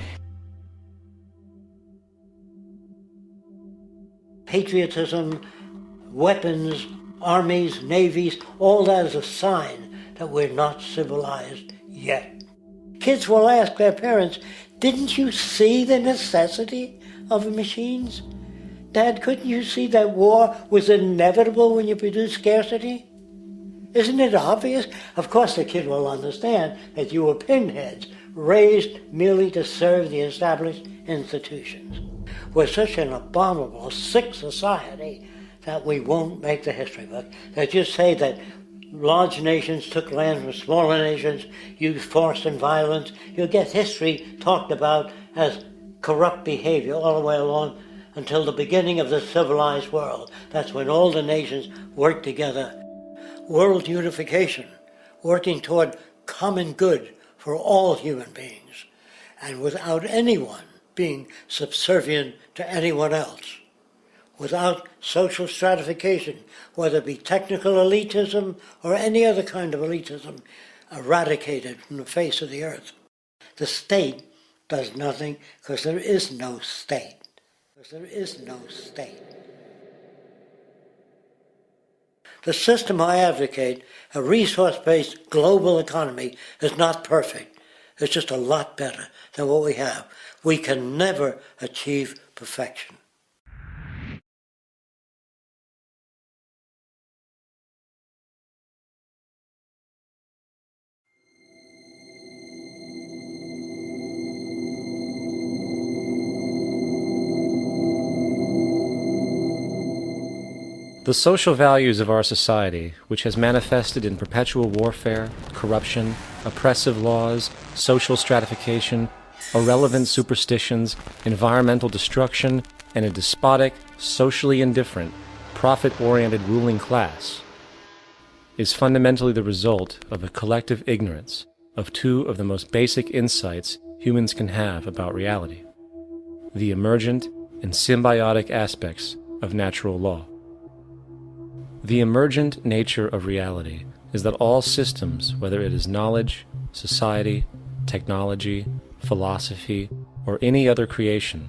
Patriotism, weapons, armies, navies, all that is a sign that we're not civilized yet. Kids will ask their parents, didn't you see the necessity of machines? Dad, couldn't you see that war was inevitable when you produce scarcity? Isn't it obvious? Of course the kid will understand that you were pinheads, raised merely to serve the established institutions. We're such an abominable, sick society that we won't make the history book. They just say that large nations took land from smaller nations, used force and violence. You'll get history talked about as corrupt behavior all the way along until the beginning of the civilized world. That's when all the nations work together. World unification, working toward common good for all human beings, and without anyone being subservient to anyone else. Without social stratification, whether it be technical elitism or any other kind of elitism, eradicated from the face of the earth. The state does nothing because there is no state. The system I advocate, a resource-based global economy, is not perfect. It's just a lot better than what we have. We can never achieve perfection. The social values of our society, which has manifested in perpetual warfare, corruption, oppressive laws, social stratification, irrelevant superstitions, environmental destruction, and a despotic, socially indifferent, profit-oriented ruling class, is fundamentally the result of a collective ignorance of two of the most basic insights humans can have about reality: the emergent and symbiotic aspects of natural law. The emergent nature of reality is that all systems, whether it is knowledge, society, technology, philosophy, or any other creation,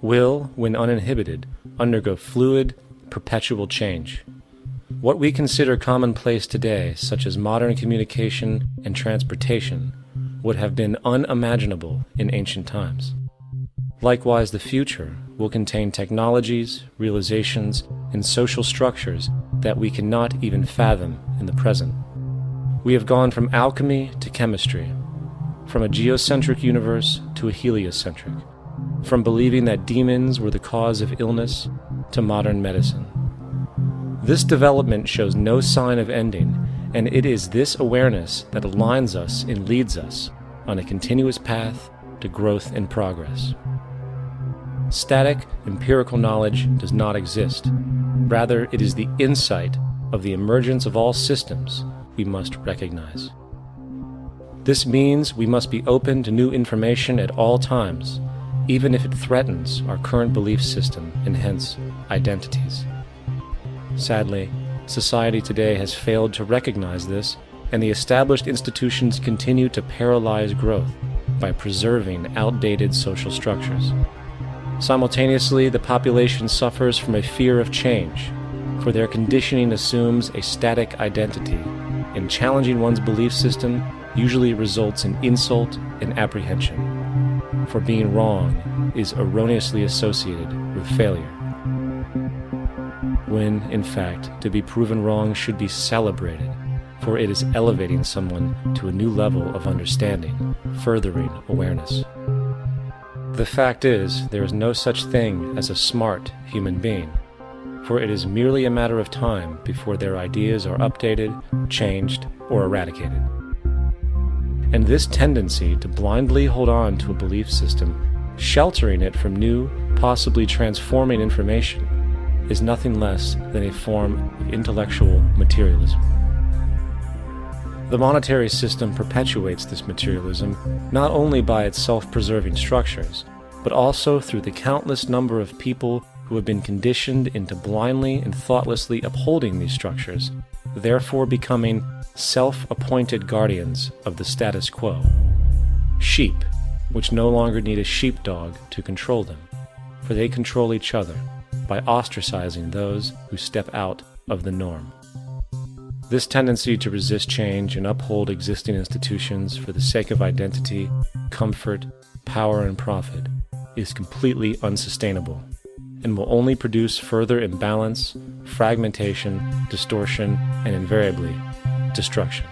will, when uninhibited, undergo fluid, perpetual change. What we consider commonplace today, such as modern communication and transportation, would have been unimaginable in ancient times. Likewise, the future will contain technologies, realizations, and social structures that we cannot even fathom in the present. We have gone from alchemy to chemistry, from a geocentric universe to a heliocentric, from believing that demons were the cause of illness to modern medicine. This development shows no sign of ending, and it is this awareness that aligns us and leads us on a continuous path to growth and progress. Static, empirical knowledge does not exist. Rather, it is the insight of the emergence of all systems we must recognize. This means we must be open to new information at all times, even if it threatens our current belief system and hence identities. Sadly, society today has failed to recognize this, and the established institutions continue to paralyze growth by preserving outdated social structures. Simultaneously, the population suffers from a fear of change, for their conditioning assumes a static identity, and challenging one's belief system usually results in insult and apprehension, for being wrong is erroneously associated with failure. When, in fact, to be proven wrong should be celebrated, for it is elevating someone to a new level of understanding, furthering awareness. The fact is, there is no such thing as a smart human being, for it is merely a matter of time before their ideas are updated, changed, or eradicated. And this tendency to blindly hold on to a belief system, sheltering it from new, possibly transforming information, is nothing less than a form of intellectual materialism. The monetary system perpetuates this materialism not only by its self-preserving structures, but also through the countless number of people who have been conditioned into blindly and thoughtlessly upholding these structures, therefore becoming self-appointed guardians of the status quo. Sheep, which no longer need a sheepdog to control them, for they control each other by ostracizing those who step out of the norm. This tendency to resist change and uphold existing institutions for the sake of identity, comfort, power, and profit is completely unsustainable and will only produce further imbalance, fragmentation, distortion, and invariably, destruction.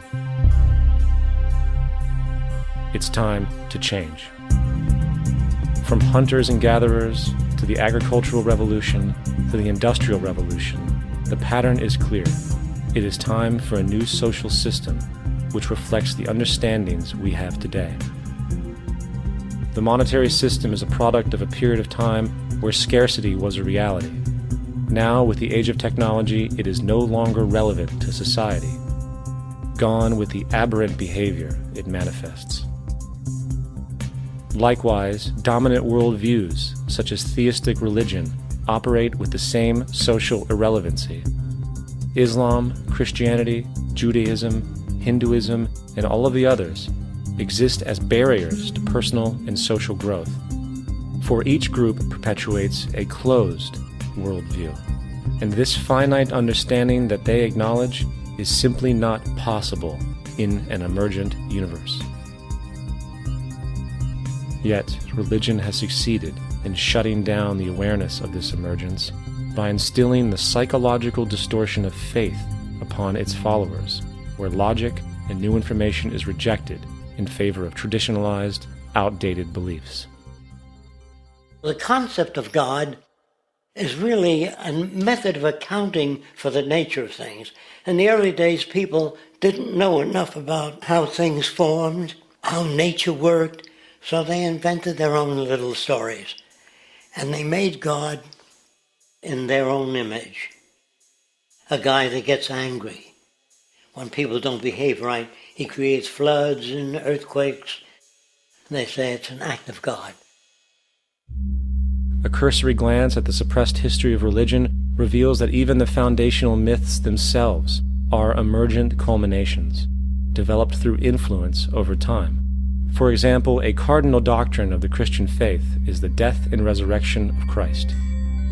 It's time to change. From hunters and gatherers to the agricultural revolution to the industrial revolution, the pattern is clear. It is time for a new social system which reflects the understandings we have today. The monetary system is a product of a period of time where scarcity was a reality. Now, with the age of technology, it is no longer relevant to society. Gone with the aberrant behavior it manifests. Likewise, dominant worldviews, such as theistic religion, operate with the same social irrelevancy. Islam, Christianity, Judaism, Hinduism, and all of the others exist as barriers to personal and social growth, for each group perpetuates a closed worldview, and this finite understanding that they acknowledge is simply not possible in an emergent universe. Yet, religion has succeeded in shutting down the awareness of this emergence by instilling the psychological distortion of faith upon its followers, where logic and new information is rejected in favor of traditionalized, outdated beliefs. The concept of God is really a method of accounting for the nature of things. In the early days, people didn't know enough about how things formed, how nature worked, so they invented their own little stories. And they made God in their own image. A guy that gets angry. When people don't behave right, he creates floods and earthquakes. They say it's an act of God. A cursory glance at the suppressed history of religion reveals that even the foundational myths themselves are emergent culminations, developed through influence over time. For example, a cardinal doctrine of the Christian faith is the death and resurrection of Christ.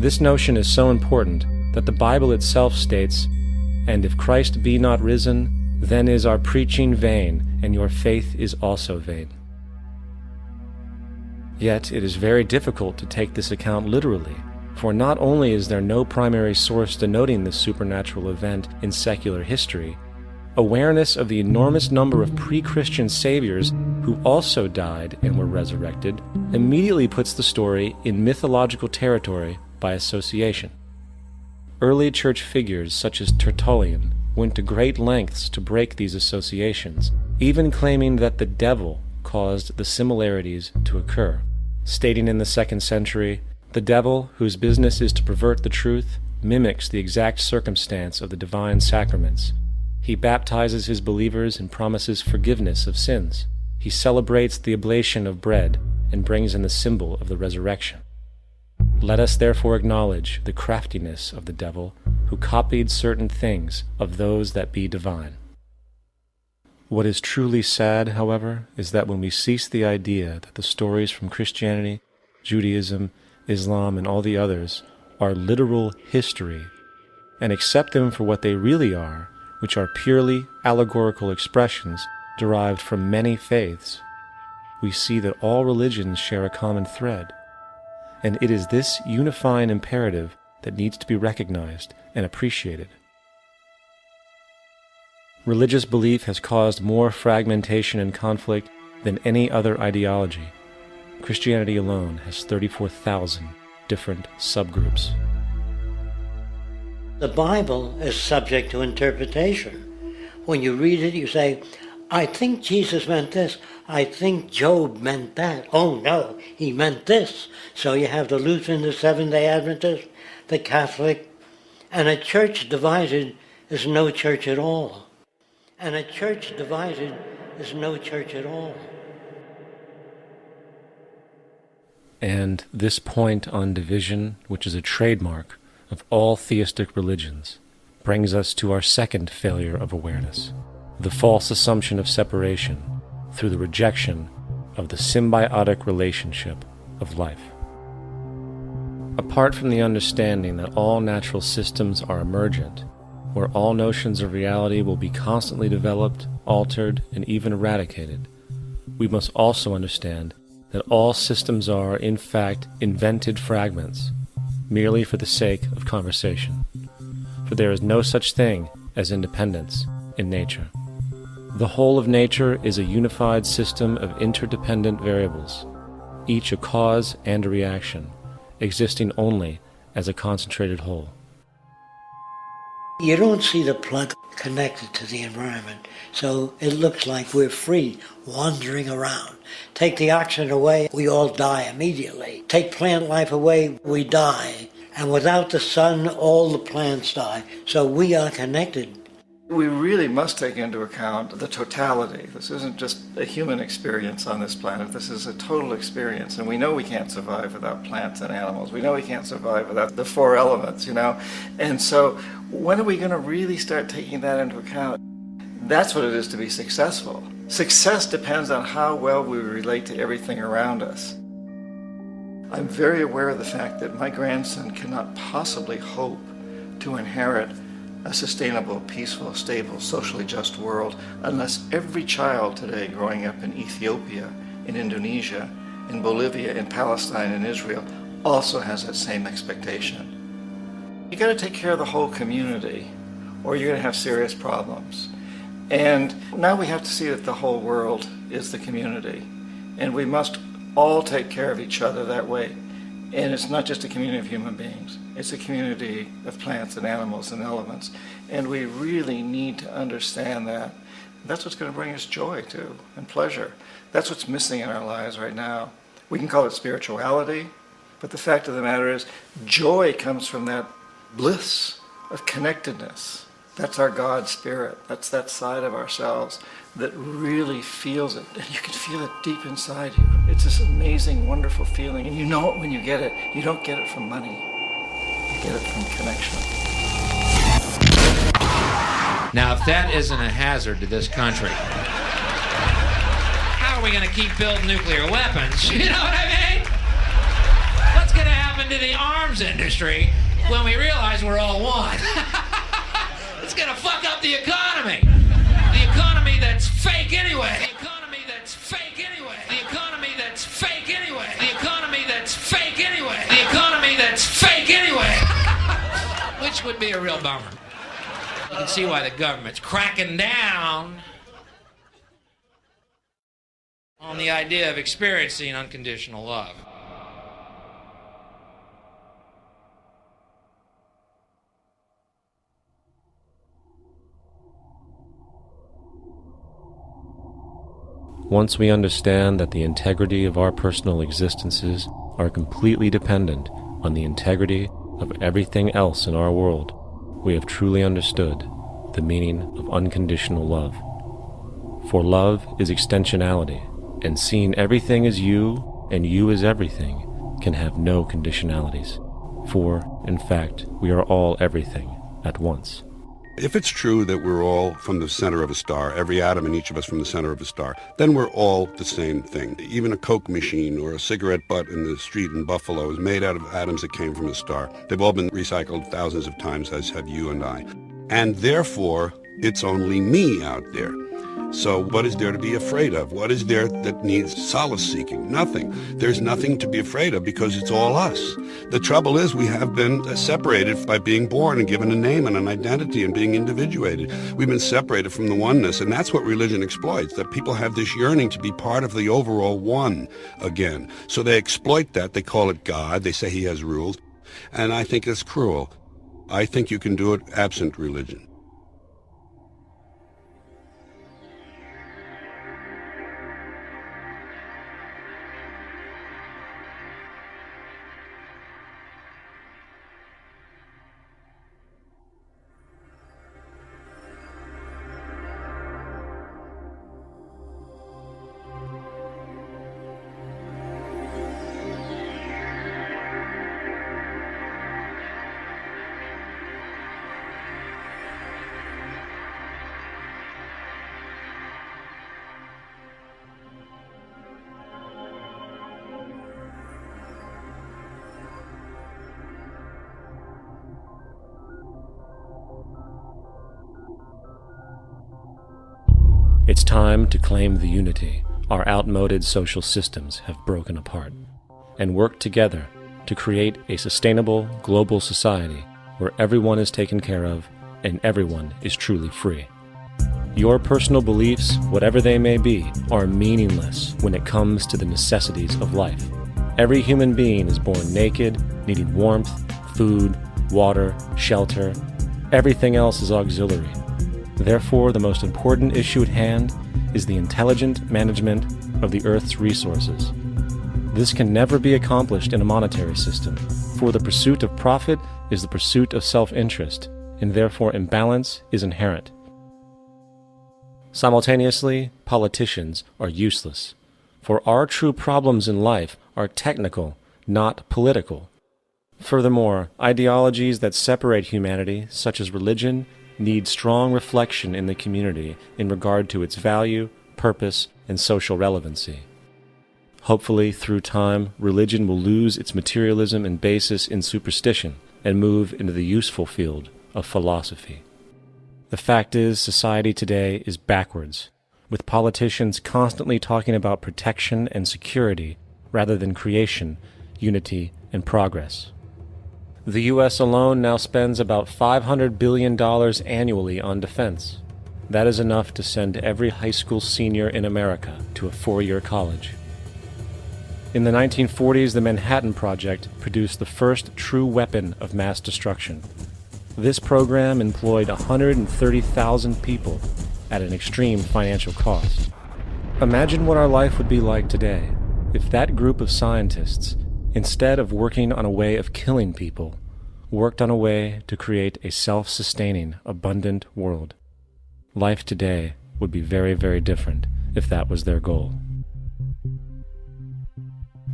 This notion is so important that the Bible itself states, "And if Christ be not risen, then is our preaching vain, and your faith is also vain." Yet it is very difficult to take this account literally, for not only is there no primary source denoting this supernatural event in secular history, awareness of the enormous number of pre-Christian saviors who also died and were resurrected immediately puts the story in mythological territory by association. Early church figures such as Tertullian went to great lengths to break these associations, even claiming that the devil caused the similarities to occur, stating in the 2nd century, "The devil, whose business is to pervert the truth, mimics the exact circumstance of the divine sacraments. He baptizes his believers and promises forgiveness of sins. He celebrates the oblation of bread and brings in the symbol of the resurrection. Let us therefore acknowledge the craftiness of the devil, who copied certain things of those that be divine." What is truly sad, however, is that when we cease the idea that the stories from Christianity, Judaism, Islam, and all the others are literal history, and accept them for what they really are, which are purely allegorical expressions derived from many faiths, we see that all religions share a common thread, and it is this unifying imperative that needs to be recognized and appreciated. Religious belief has caused more fragmentation and conflict than any other ideology. Christianity alone has 34,000 different subgroups. The Bible is subject to interpretation. When you read it, you say, I think Jesus meant this. I think Job meant that. Oh no, he meant this. So you have the Lutheran, the Seventh-day Adventist, the Catholic, and a church divided is no church at all. And a church divided is no church at all. And this point on division, which is a trademark of all theistic religions, brings us to our second failure of awareness, the false assumption of separation through the rejection of the symbiotic relationship of life. Apart from the understanding that all natural systems are emergent, where all notions of reality will be constantly developed, altered, and even eradicated, we must also understand that all systems are, in fact, invented fragments, merely for the sake of conversation. For there is no such thing as independence in nature. The whole of nature is a unified system of interdependent variables, each a cause and a reaction, existing only as a concentrated whole. You don't see the plug connected to the environment, so it looks like we're free, wandering around. Take the oxygen away, we all die immediately. Take plant life away, we die. And without the sun, all the plants die. So we are connected. We really must take into account the totality. This isn't just a human experience on this planet. This is a total experience. And we know we can't survive without plants and animals. We know we can't survive without the four elements, And so when are we going to really start taking that into account? That's what it is to be successful. Success depends on how well we relate to everything around us. I'm very aware of the fact that my grandson cannot possibly hope to inherit a sustainable, peaceful, stable, socially just world unless every child today growing up in Ethiopia, in Indonesia, in Bolivia, in Palestine, in Israel also has that same expectation. You got to take care of the whole community or you're going to have serious problems. And now we have to see that the whole world is the community and we must all take care of each other that way. And it's not just a community of human beings. It's a community of plants and animals and elements. And we really need to understand that. That's what's going to bring us joy, too, and pleasure. That's what's missing in our lives right now. We can call it spirituality, but the fact of the matter is joy comes from that bliss of connectedness. That's our God spirit. That's that side of ourselves that really feels it. And you can feel it deep inside you. It's this amazing, wonderful feeling. And you know it when you get it. You don't get it from money. You get it from connection. Now, if that isn't a hazard to this country, how are we going to keep building nuclear weapons? You know what I mean? What's going to happen to the arms industry when we realize we're all one? It's going to fuck up the economy. The economy that's fake anyway. The economy that's fake anyway. The economy that's fake anyway. The economy that's fake anyway. The economy that's fake anyway. Which would be a real bummer. You can see why the government's cracking down on the idea of experiencing unconditional love. Once we understand that the integrity of our personal existences are completely dependent on the integrity of everything else in our world, we have truly understood the meaning of unconditional love. For love is extensionality, and seeing everything as you and you as everything can have no conditionalities. For, in fact, we are all everything at once. If it's true that we're all from the center of a star, every atom in each of us from the center of a star, then we're all the same thing. Even a Coke machine or a cigarette butt in the street in Buffalo is made out of atoms that came from a star. They've all been recycled thousands of times, as have you and I. And therefore, it's only me out there. So what is there to be afraid of? What is there that needs solace seeking? Nothing. There's nothing to be afraid of because it's all us. The trouble is we have been separated by being born and given a name and an identity and being individuated. We've been separated from the oneness, and that's what religion exploits, that people have this yearning to be part of the overall one again. So they exploit that. They call it God. They say he has rules. And I think it's cruel. I think you can do it absent religion. It's time to claim the unity our outmoded social systems have broken apart, and work together to create a sustainable global society where everyone is taken care of and everyone is truly free. Your personal beliefs, whatever they may be, are meaningless when it comes to the necessities of life. Every human being is born naked, needing warmth, food, water, shelter. Everything else is auxiliary. Therefore, the most important issue at hand is the intelligent management of the Earth's resources. This can never be accomplished in a monetary system, for the pursuit of profit is the pursuit of self-interest, and therefore imbalance is inherent. Simultaneously, politicians are useless, for our true problems in life are technical, not political. Furthermore, ideologies that separate humanity, such as religion, need strong reflection in the community in regard to its value, purpose, and social relevancy. Hopefully, through time, religion will lose its materialism and basis in superstition and move into the useful field of philosophy. The fact is, society today is backwards, with politicians constantly talking about protection and security rather than creation, unity, and progress. The U.S. alone now spends about $500 billion annually on defense. That is enough to send every high school senior in America to a 4-year college. In the 1940s, the Manhattan Project produced the first true weapon of mass destruction. This program employed 130,000 people at an extreme financial cost. Imagine what our life would be like today if that group of scientists, instead of working on a way of killing people, worked on a way to create a self-sustaining, abundant world. Life today would be very, very different if that was their goal.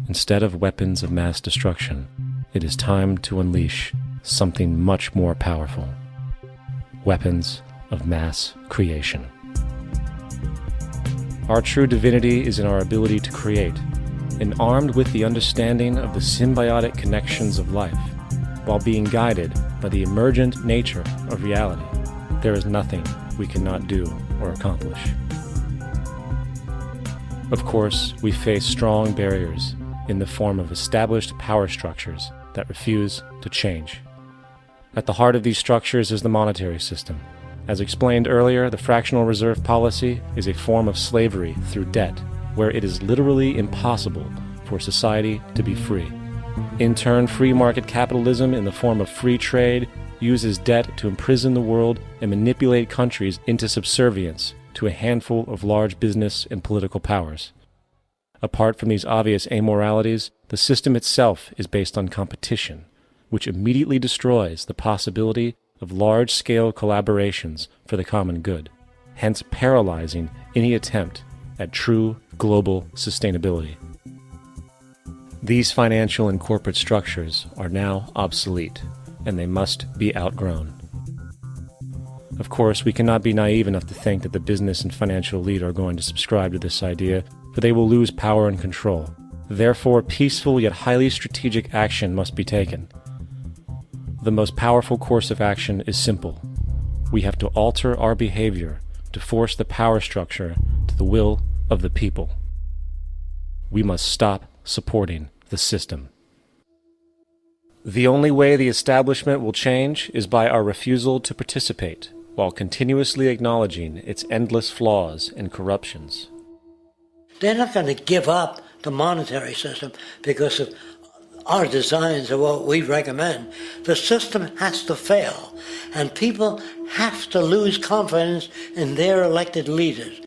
Instead of weapons of mass destruction, it is time to unleash something much more powerful. Weapons of mass creation. Our true divinity is in our ability to create, and armed with the understanding of the symbiotic connections of life, while being guided by the emergent nature of reality, there is nothing we cannot do or accomplish. Of course, we face strong barriers in the form of established power structures that refuse to change. At the heart of these structures is the monetary system. As explained earlier, the fractional reserve policy is a form of slavery through debt, where it is literally impossible for society to be free. In turn, free market capitalism in the form of free trade uses debt to imprison the world and manipulate countries into subservience to a handful of large business and political powers. Apart from these obvious amoralities, the system itself is based on competition, which immediately destroys the possibility of large-scale collaborations for the common good, hence paralyzing any attempt at true global sustainability. These financial and corporate structures are now obsolete, and they must be outgrown. Of course, we cannot be naive enough to think that the business and financial elite are going to subscribe to this idea, for they will lose power and control. Therefore, peaceful yet highly strategic action must be taken. The most powerful course of action is simple. We have to alter our behavior to force the power structure to the will of the people. We must stop supporting the system. The only way the establishment will change is by our refusal to participate, while continuously acknowledging its endless flaws and corruptions. They're not going to give up the monetary system because of our designs of what we recommend. The system has to fail, and people have to lose confidence in their elected leaders.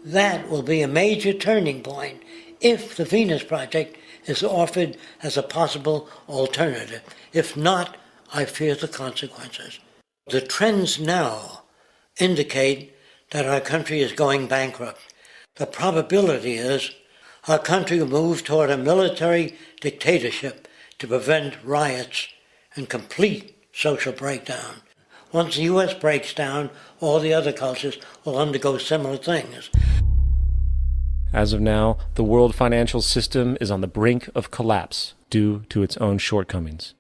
That will be a major turning point if the Venus Project is offered as a possible alternative. If not, I fear the consequences. The trends now indicate that our country is going bankrupt. The probability is our country will move toward a military dictatorship to prevent riots and complete social breakdown. Once the U.S. breaks down, all the other cultures will undergo similar things. As of now, the world financial system is on the brink of collapse due to its own shortcomings.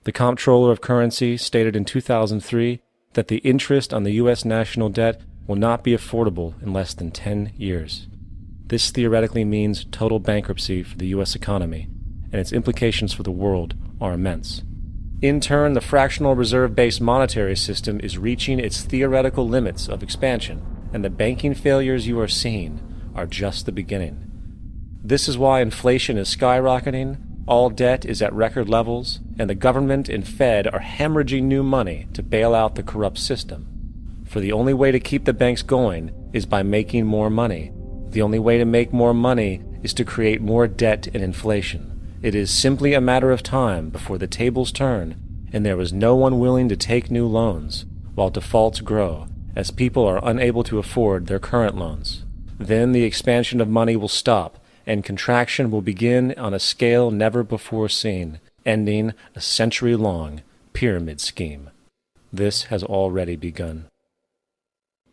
The Comptroller of Currency stated in 2003 that the interest on the U.S. national debt will not be affordable in less than 10 years. This theoretically means total bankruptcy for the U.S. economy, and its implications for the world are immense. In turn, the fractional reserve-based monetary system is reaching its theoretical limits of expansion, and the banking failures you are seeing are just the beginning. This is why inflation is skyrocketing, all debt is at record levels, and the government and Fed are hemorrhaging new money to bail out the corrupt system. For the only way to keep the banks going is by making more money. The only way to make more money is to create more debt and inflation. It is simply a matter of time before the tables turn, and there is no one willing to take new loans, while defaults grow, as people are unable to afford their current loans. Then the expansion of money will stop, and contraction will begin on a scale never before seen, ending a century-long pyramid scheme. This has already begun.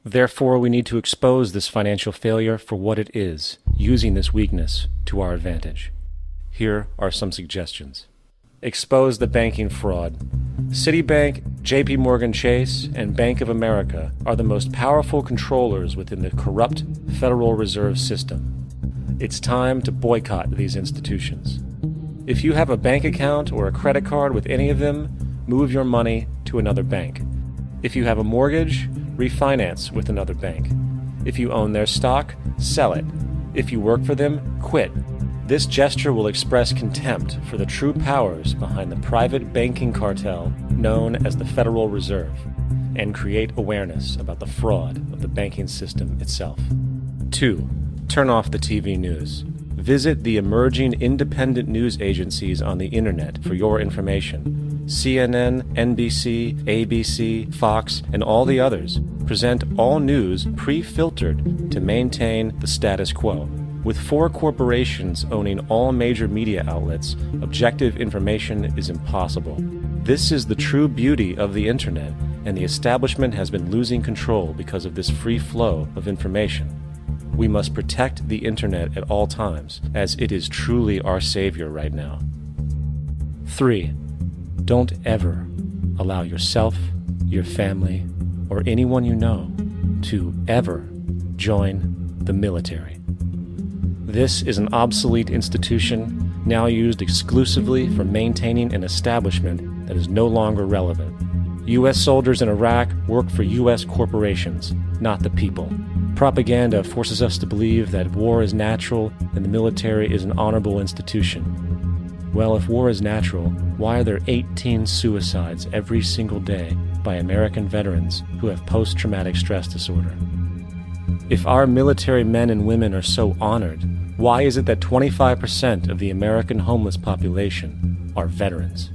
Therefore, we need to expose this financial failure for what it is, using this weakness to our advantage. Here are some suggestions. Expose the banking fraud. Citibank, JP Morgan Chase, and Bank of America are the most powerful controllers within the corrupt Federal Reserve System. It's time to boycott these institutions. If you have a bank account or a credit card with any of them, move your money to another bank. If you have a mortgage, refinance with another bank. If you own their stock, sell it. If you work for them, quit. This gesture will express contempt for the true powers behind the private banking cartel known as the Federal Reserve, and create awareness about the fraud of the banking system itself. 2. Turn off the TV news. Visit the emerging independent news agencies on the internet for your information. CNN, NBC, ABC, Fox, and all the others present all news pre-filtered to maintain the status quo. With 4 corporations owning all major media outlets, objective information is impossible. This is the true beauty of the internet, and the establishment has been losing control because of this free flow of information. We must protect the internet at all times, as it is truly our savior right now. 3. Don't ever allow yourself, your family, or anyone you know to ever join the military. This is an obsolete institution now used exclusively for maintaining an establishment that is no longer relevant. U.S. soldiers in Iraq work for U.S. corporations, not the people. Propaganda forces us to believe that war is natural and the military is an honorable institution. Well, if war is natural, why are there 18 suicides every single day by American veterans who have post-traumatic stress disorder? If our military men and women are so honored, why is it that 25% of the American homeless population are veterans?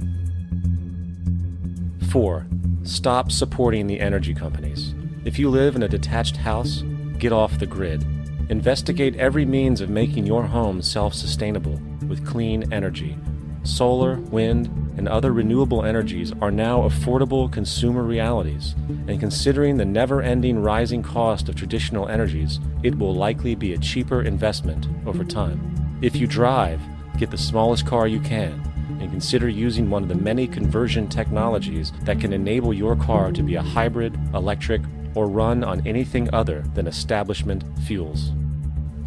4. Stop supporting the energy companies. If you live in a detached house, get off the grid. Investigate every means of making your home self-sustainable with clean energy. solar, wind, and other renewable energies are now affordable consumer realities, and considering the never-ending rising cost of traditional energies, it will likely be a cheaper investment over time. If you drive, get the smallest car you can, and consider using one of the many conversion technologies that can enable your car to be a hybrid, electric, or run on anything other than establishment fuels.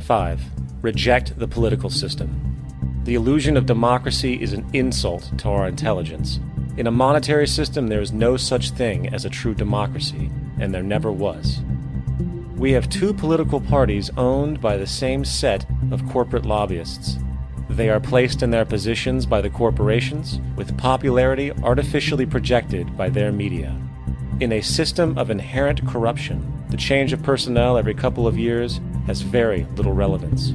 5. Reject the political system. The illusion of democracy is an insult to our intelligence. In a monetary system, there is no such thing as a true democracy, and there never was. We have two political parties owned by the same set of corporate lobbyists. They are placed in their positions by the corporations, with popularity artificially projected by their media. In a system of inherent corruption, the change of personnel every couple of years has very little relevance.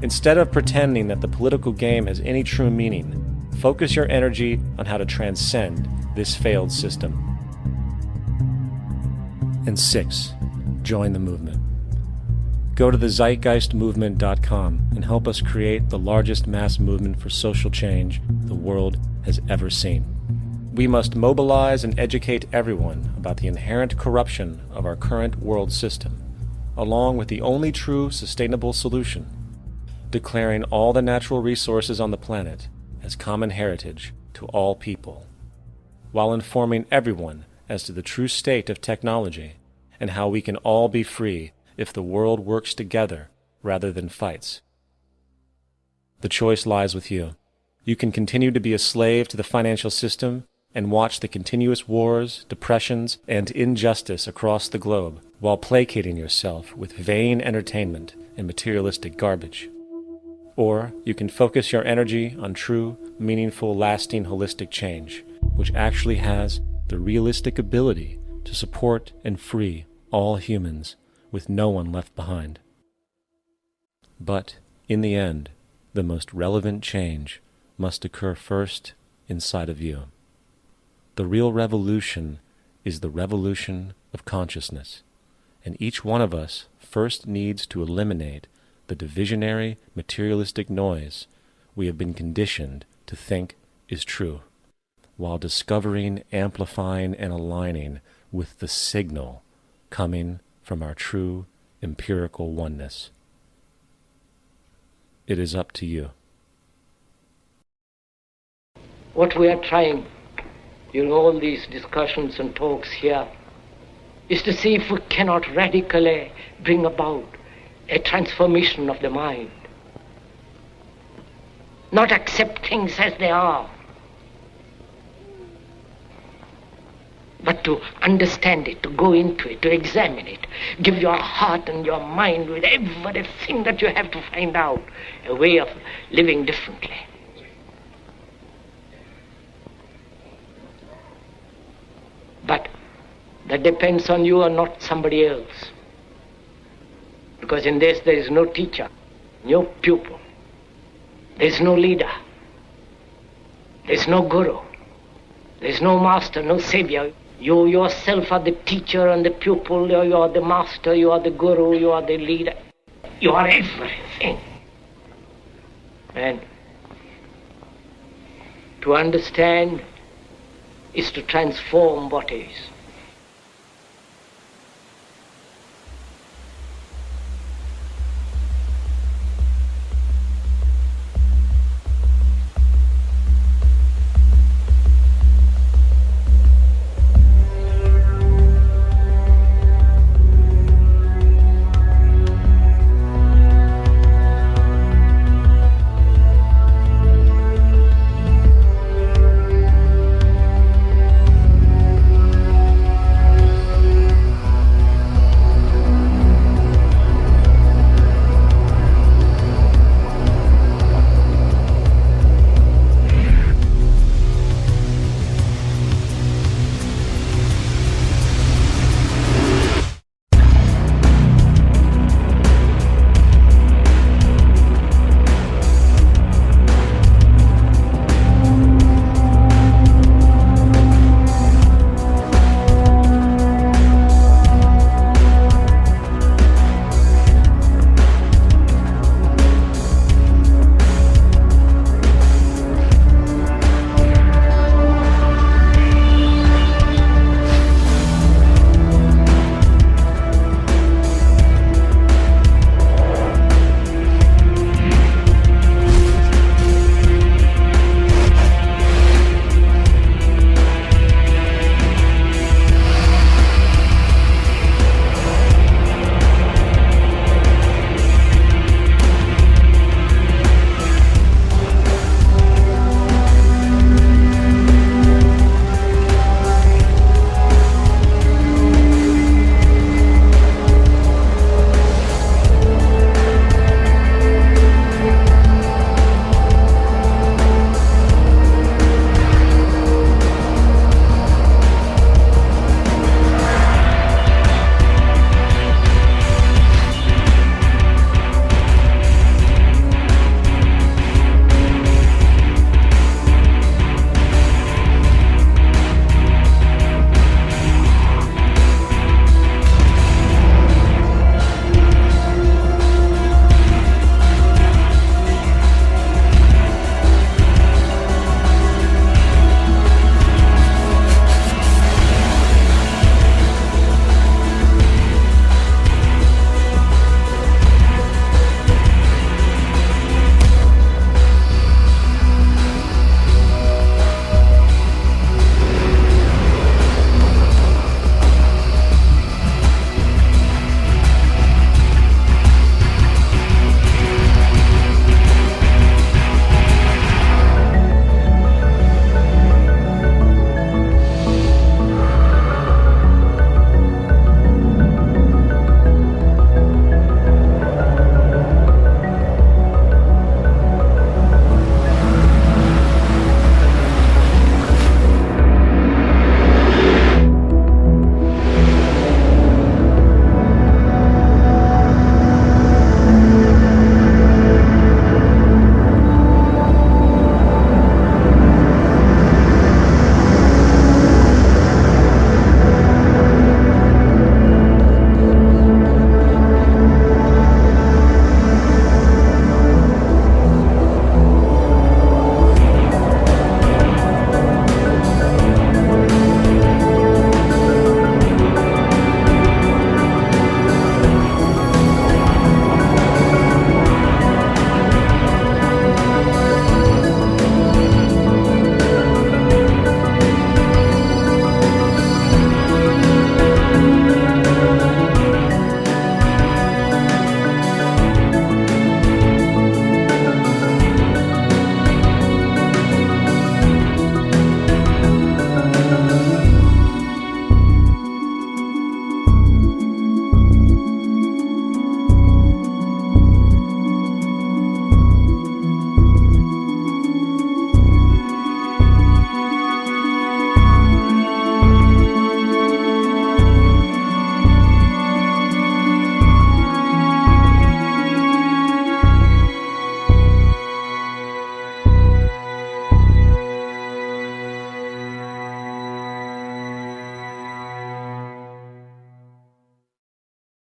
Instead of pretending that the political game has any true meaning, focus your energy on how to transcend this failed system. And 6. Join the movement. Go to the zeitgeistmovement.com and help us create the largest mass movement for social change the world has ever seen. We must mobilize and educate everyone about the inherent corruption of our current world system, along with the only true sustainable solution, declaring all the natural resources on the planet as common heritage to all people, while informing everyone as to the true state of technology and how we can all be free if the world works together rather than fights. The choice lies with you. You can continue to be a slave to the financial system and watch the continuous wars, depressions, and injustice across the globe while placating yourself with vain entertainment and materialistic garbage. Or you can focus your energy on true, meaningful, lasting, holistic change, which actually has the realistic ability to support and free all humans with no one left behind. But, in the end, the most relevant change must occur first inside of you. The real revolution is the revolution of consciousness, and each one of us first needs to eliminate the divisionary, materialistic noise we have been conditioned to think is true, while discovering, amplifying, and aligning with the signal coming from our true empirical oneness. It is up to you. What we are trying, all these discussions and talks here, is to see if we cannot radically bring about a transformation of the mind. Not accept things as they are, but to understand it, to go into it, to examine it, give your heart and your mind with everything that you have to find out a way of living differently. But that depends on you and not somebody else. Because in this there is no teacher, no pupil, there is no leader, there is no guru, there is no master, no savior. You yourself are the teacher and the pupil, you are the master, you are the guru, you are the leader. You are everything. And to understand is to transform what is.